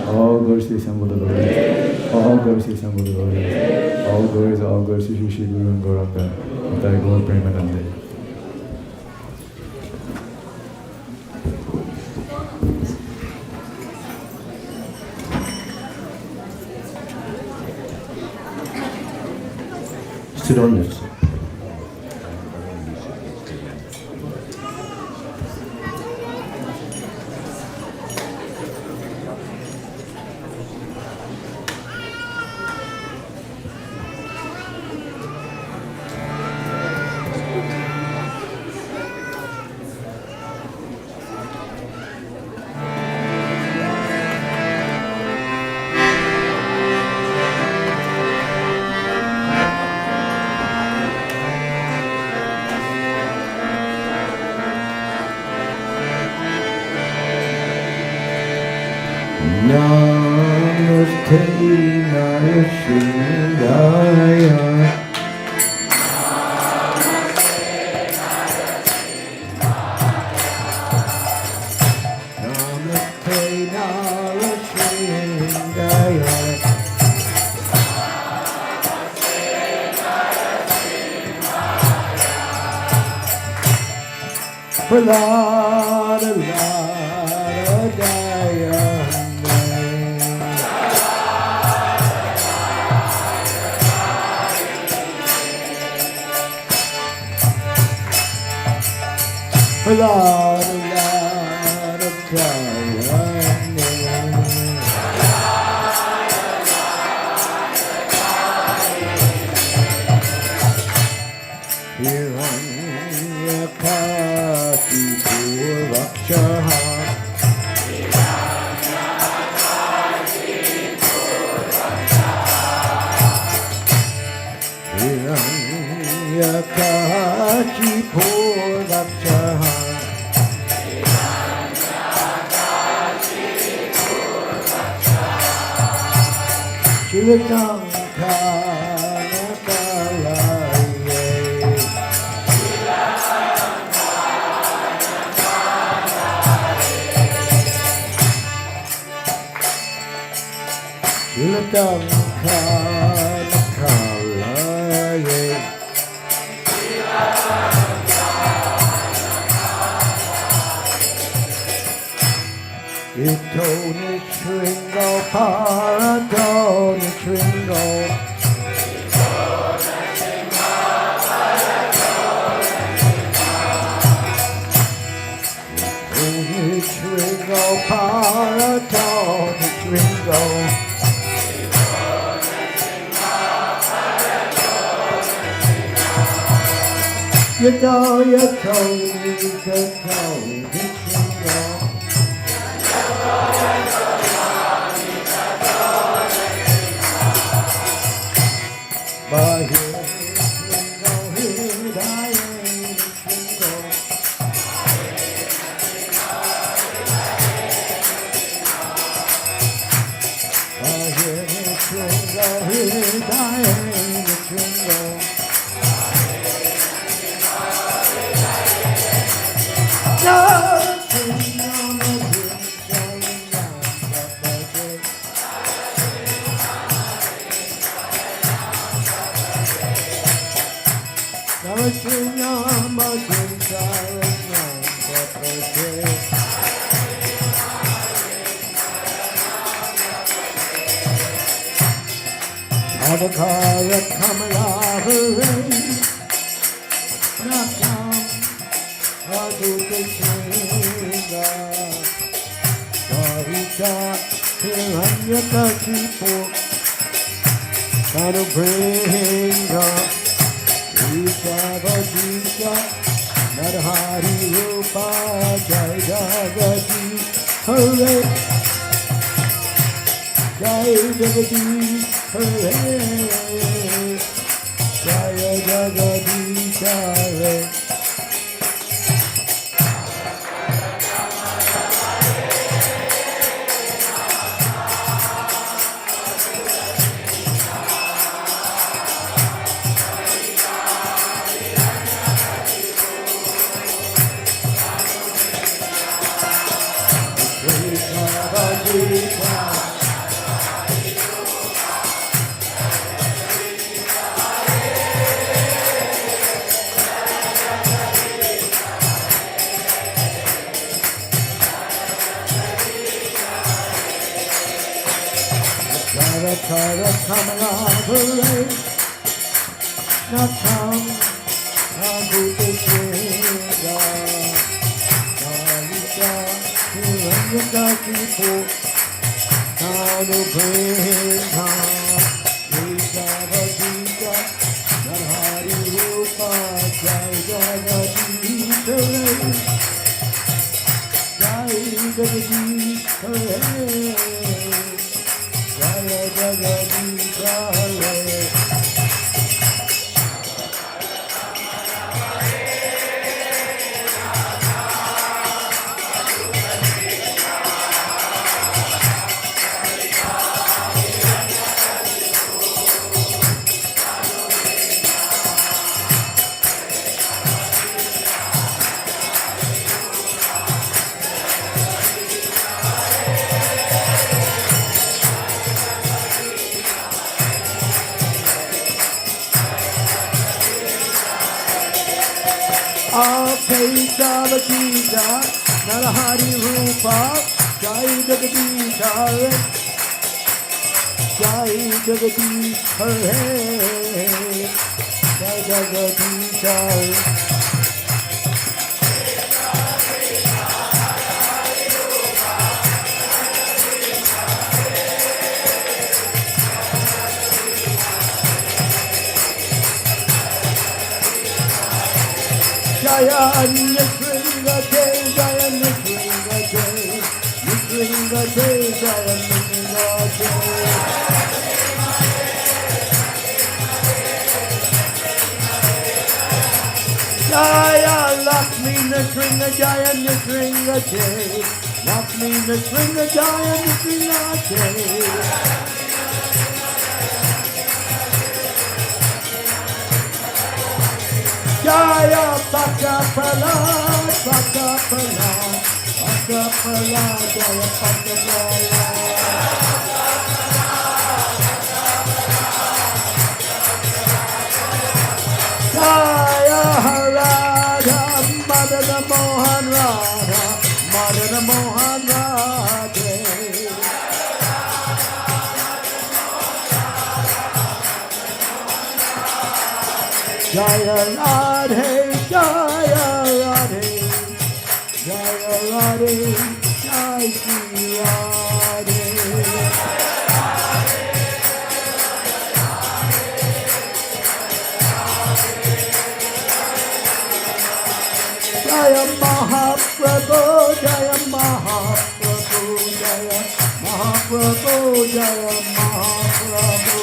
all glories to the assembled devotees, all glories to the assembled devotees, all glories to Shri Shri Guru and Gauranga, Nitai Gaur Premanande. Sit on this. Namaste Narasindhaya Namaste Narasindhaya Pralada Daya a lot of Hiranyakati Purvakshaha Hiranyakati Purvakshaha Itoni Shringo Paratoni Shringo Itoni Shringo Paratoni Shringo Yatoni Shringo Shri Rama Krishna Adhikara Kamala Hari Nakam Adhuta Shinga Sarita Hiranyakashipu Kanubringa Isavadita Narhari Rupa Jai Jagati Hare Jai Jagati Hare Jai Jagati Hare Kara Kamala Hare Nakam Adhuta Shinga Sarita Hiranyakashipu Kanubringa Isavadita Narhari Rupa Jai Jagati Hare Jai Jagati Hare Jaya Jagadisha Hare Jagata Narahari Rupa Jai Jagadisha Hare Jai Jagadisha Hare Jai Jagadisha Hare Jaya Nishringa Jai Jaya Nishringa Jai Nishringa Jai Jaya Nishringa Jai Jaya Lakshmi Nishringa Jaya Nishringa Jai Lakshmi Nishringa Jaya Nishringa Jai Jaya Bhakta Prahlad, Bhakta Prahlad, Bhakta Prahlad, Jaya Bhakta Prahlad. Jaya Radha, Madana Mohan Radha, Madana Mohan Radha. Jaya Radhe, Jaya Radhe, Jaya Radhe, Jai Shri Radhe. Jaya Mahaprabhu, Jaya Mahaprabhu, Jaya Mahaprabhu, Jaya Mahaprabhu.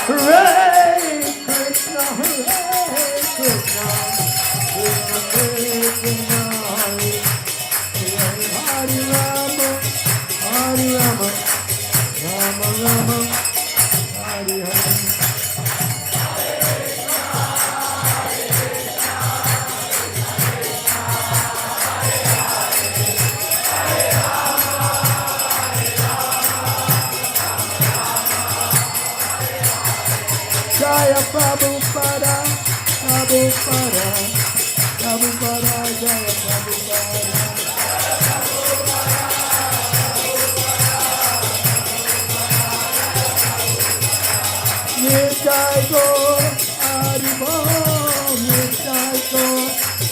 Hare Krishna, Hare Krishna, Krishna Krishna, Hare Hare Rama, Hare Rama, Rama Rama, Hare Hare. Prabhupada, Jaya Prabhupada. Nitai Go, Haribo, Nitai Go,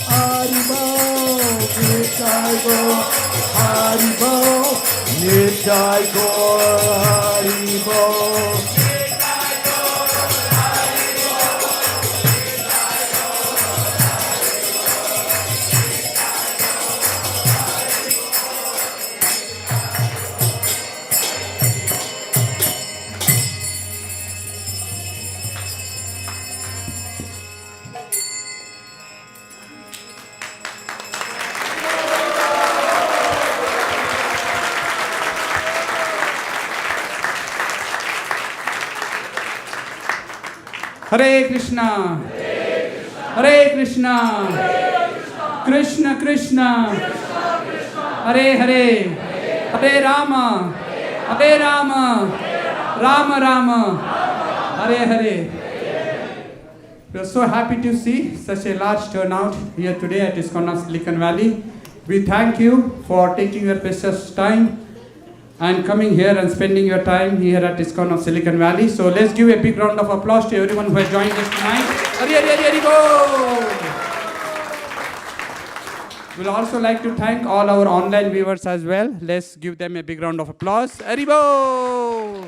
Haribo, Nitai Go, Haribo, Nitai Go, Haribo. Hare Krishna, Hare Krishna, Krishna Krishna, Hare Hare, Hare Rama, Hare Rama, Rama Rama, Hare Hare. We are so happy to see such a large turnout here today at ISKCON of Silicon Valley. We thank you for taking your precious time and coming here and spending your time here at ISKCON of Silicon Valley. So let's give a big round of applause to everyone who has joined us tonight. Hare Hare Hare Bo! We'll also like to thank all our online viewers as well. Let's give them a big round of applause. Hare Bo!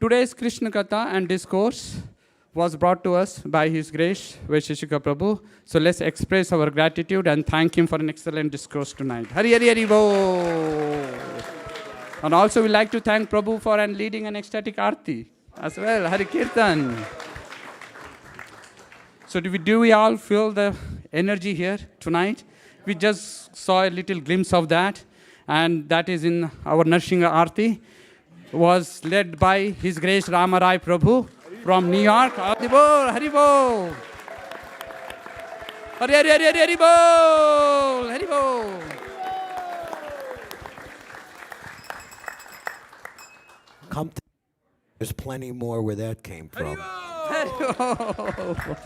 Today's Krishna Katha and discourse was brought to us by His Grace, Vaisesika Prabhu. So let's express our gratitude and thank him for an excellent discourse tonight. Hari Hari Hari Bo! And also we'd like to thank Prabhu for leading an ecstatic arti as well, Hari Kirtan. So do we all feel the energy here tonight? We just saw a little glimpse of that, and that is in our Narshinga Arti, was led by His Grace Rama Rai Prabhu from New York. Haribol, Haribol. Hari Hari Hari Hari Haribol, Haribol. Come to, there's plenty more where that came from. Haribol.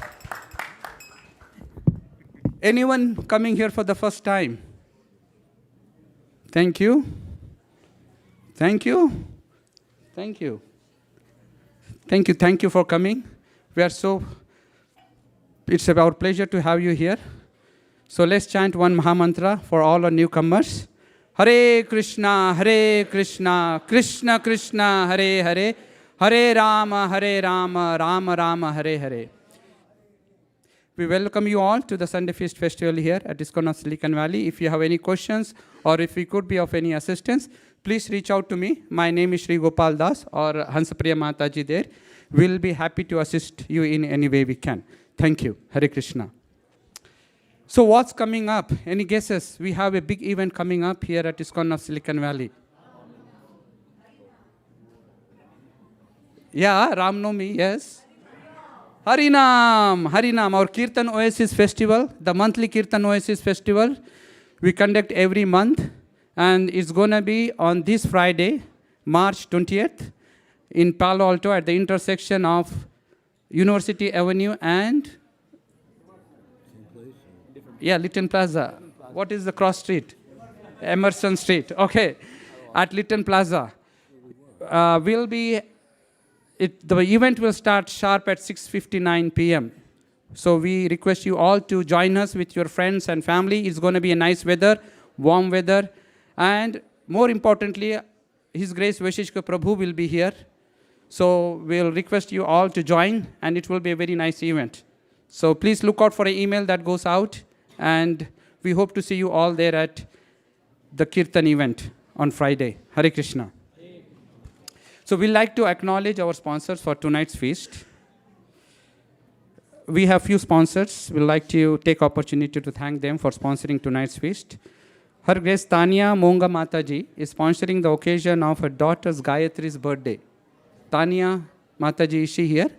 Anyone coming here for the first time? Thank you. Thank you. Thank you. Thank you. Thank you for coming. It's our pleasure to have you here. So let's chant one Mahamantra for all our newcomers. Hare Krishna, Krishna Krishna, Hare Hare, Hare Rama, Rama Rama, Hare Hare. We welcome you all to the Sunday Feast Festival here at ISKCON of Silicon Valley. If you have any questions or if we could be of any assistance, please reach out to me. My name is Sri Gopal Das or Hansapriya Mataji there. We'll be happy to assist you in any way we can. Thank you. Hare Krishna. So what's coming up? Any guesses? We have a big event coming up here at ISKCON of Silicon Valley. Yeah, Ram Navami, yes. Harinam, our Kirtan Oasis Festival, the monthly Kirtan Oasis Festival, we conduct every month, and it's going to be on this Friday, March 20th, in Palo Alto at the intersection of University Avenue and Lytton Plaza. What is the cross street? Emerson Street. Okay, at Lytton Plaza. The event will start sharp at 6:59 p.m. So we request you all to join us with your friends and family. It's going to be a nice weather, warm weather. And more importantly, His Grace Vaisesika Prabhu will be here. So we'll request you all to join, and it will be a very nice event. So please look out for an email that goes out, and we hope to see you all there at the Kirtan event on Friday. Hare Krishna. So we'd like to acknowledge our sponsors for tonight's feast. We have few sponsors. We'd like to take opportunity to thank them for sponsoring tonight's feast. Her Grace Tanya Monga Mataji is sponsoring the occasion of her daughter's Gayatri's birthday. Tanya Mataji, is she here?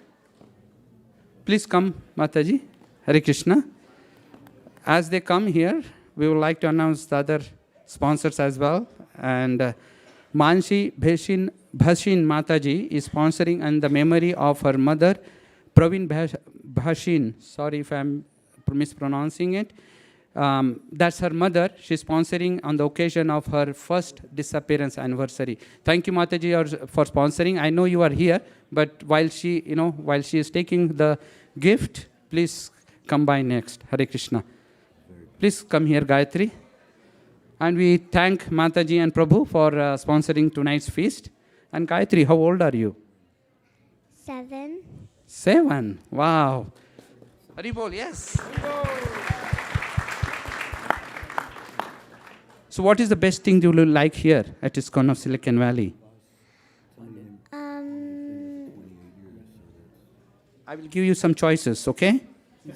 Please come, Mataji. Hare Krishna. As they come here, we would like to announce the other sponsors as well. And Manshi Bhashin Mataji is sponsoring in the memory of her mother, Praveen Bhashin, sorry if I'm mispronouncing it. That's her mother. She's sponsoring on the occasion of her first disappearance anniversary. Thank you, Mataji, for sponsoring. I know you are here, but while she is taking the gift, please come by next. Hare Krishna. Please come here, Gayatri. And we thank Mataji and Prabhu for sponsoring tonight's feast. And Gayatri, how old are you? 7. 7. Wow. Haribol, yes. So what is the best thing you will like here at ISKCON of Silicon Valley? I will give you some choices, okay?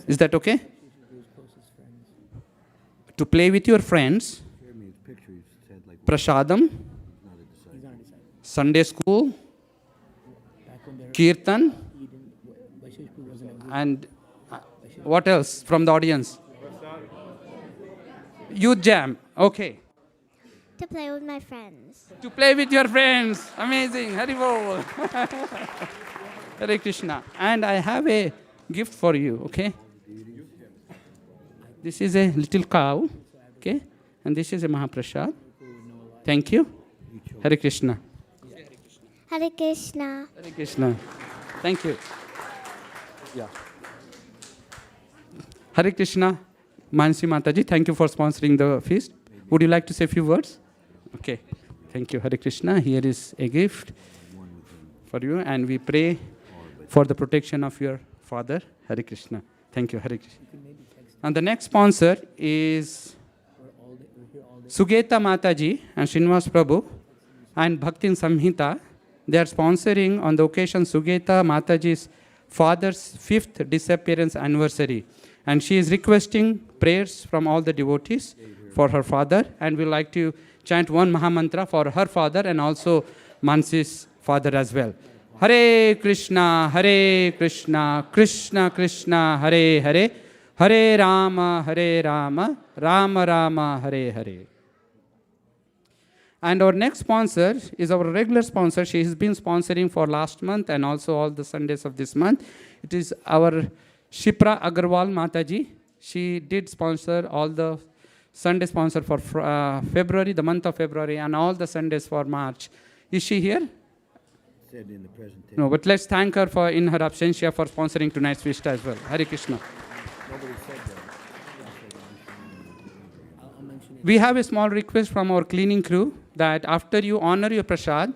Is that okay? To play with your friends, Prasadam, Sunday school, Kirtan, and what else from the audience? Youth jam, okay. To play with my friends. To play with your friends. Amazing. Haribol. Hare Krishna. And I have a gift for you, okay? This is a little cow, okay? And this is a Mahaprasad. Thank you. Hare Krishna. Hare Krishna. Hare Krishna. Thank you. Yeah. Hare Krishna. Mansi Mataji, thank you for sponsoring the feast. Would you like to say a few words? Okay. Thank you, Hare Krishna. Here is a gift for you, and we pray for the protection of your father, Hare Krishna. Thank you, Hare Krishna. And the next sponsor is Sugeta Mataji and Srinivas Prabhu and Bhaktin Samhita. They are sponsoring on the occasion Sugeta Mataji's father's 5th disappearance anniversary. And she is requesting prayers from all the devotees for her father, and we like to chant one Mahamantra for her father and also Mansi's father as well. Hare Krishna, Krishna Krishna, Hare Hare, Hare Rama, Rama Rama, Hare Hare. And our next sponsor is our regular sponsor. She has been sponsoring for last month and also all the Sundays of this month. It is our Shipra Agarwal Mataji. She did sponsor all the Sunday sponsor for February, the month of February, and all the Sundays for March. Is she here? Said in the presentation. No, but let's thank her for in her absentia for sponsoring tonight's feast as well. Hare Krishna. Nobody said that. We have a small request from our cleaning crew that after you honor your prasad,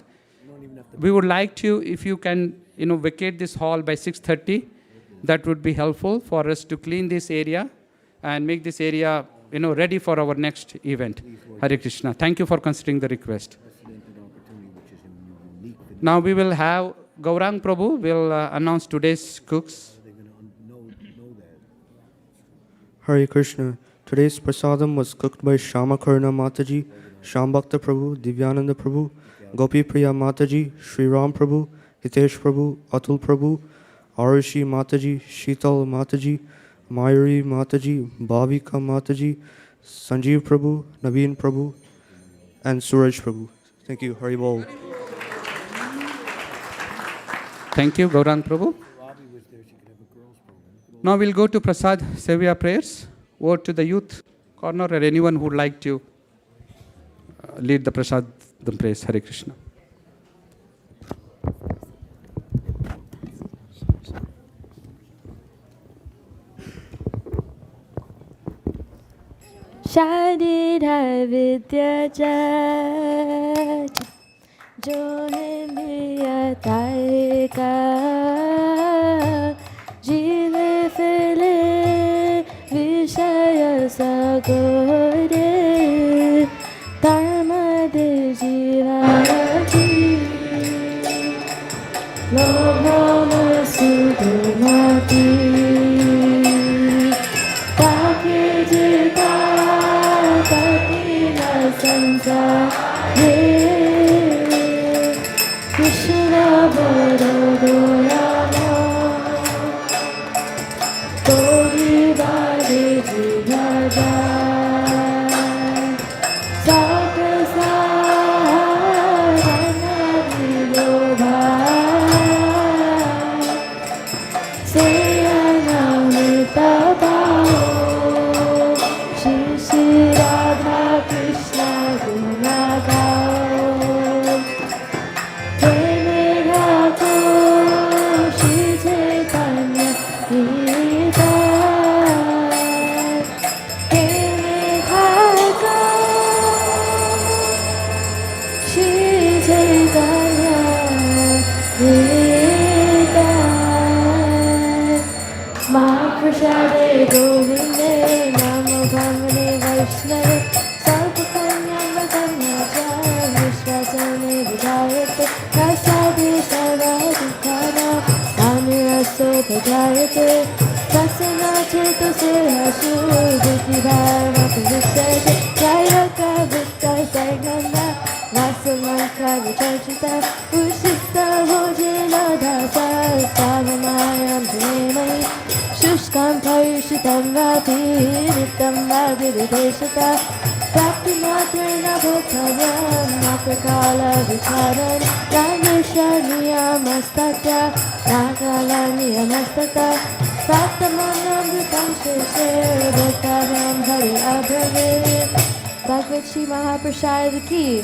we would like to, if you can, vacate this hall by 6:30. That would be helpful for us to clean this area and make this area, ready for our next event. Hare Krishna. Thank you for considering the request. Now we will have Gaurang Prabhu will announce today's cooks. Hare Krishna. Today's prasadam was cooked by Shamakarna Mataji, Shambhakta Prabhu, Divyananda Prabhu, Gopi Priya Mataji, Sri Ram Prabhu, Hitesh Prabhu, Atul Prabhu, Arushi Mataji, Sheetal Mataji, Mayuri Mataji, Bhavika Mataji, Sanjeev Prabhu, Naveen Prabhu, and Suraj Prabhu. Thank you. Hari Bol. Thank you, Gaurang Prabhu. Now we'll go to Prasad Sevya prayers. Over to the youth corner or anyone who would like to lead the Prasad prayers. Hare Krishna. Shadidha Vidya Jat Jo Hai Miyatai Ka Jile Fele Vishaya Sagore Dharmade Jivati Lobhama Sudhumati Take Jita Tatina Sansare Krishna Bharadorama Tori Bade Jivada Sakasarana Vilobha Se Radhe Govinde Namo Bhavane Vaishnave Sarvakanyamaganya Vishwasane Vidayate Prasade Sarvadukana Amiraso Pajayate Prasana Cheto Sirashu Vikivarma Pavishate Jayaka Vittai Sagnanda Vasamanka Vichachita Ushista Bhojana Dasa Stavamayam Premai Shushkam Payushitam Vati Nitam Vadi Videshata Bhakti Matrina Bhutavam Makakala Vicharan Ranesha Niyamastakya Nakala Niyamastata Bhaktamanam Vitam Sheshe Bhaktaram Hari Abhave Bhagavad Shri Mahaprasad Ki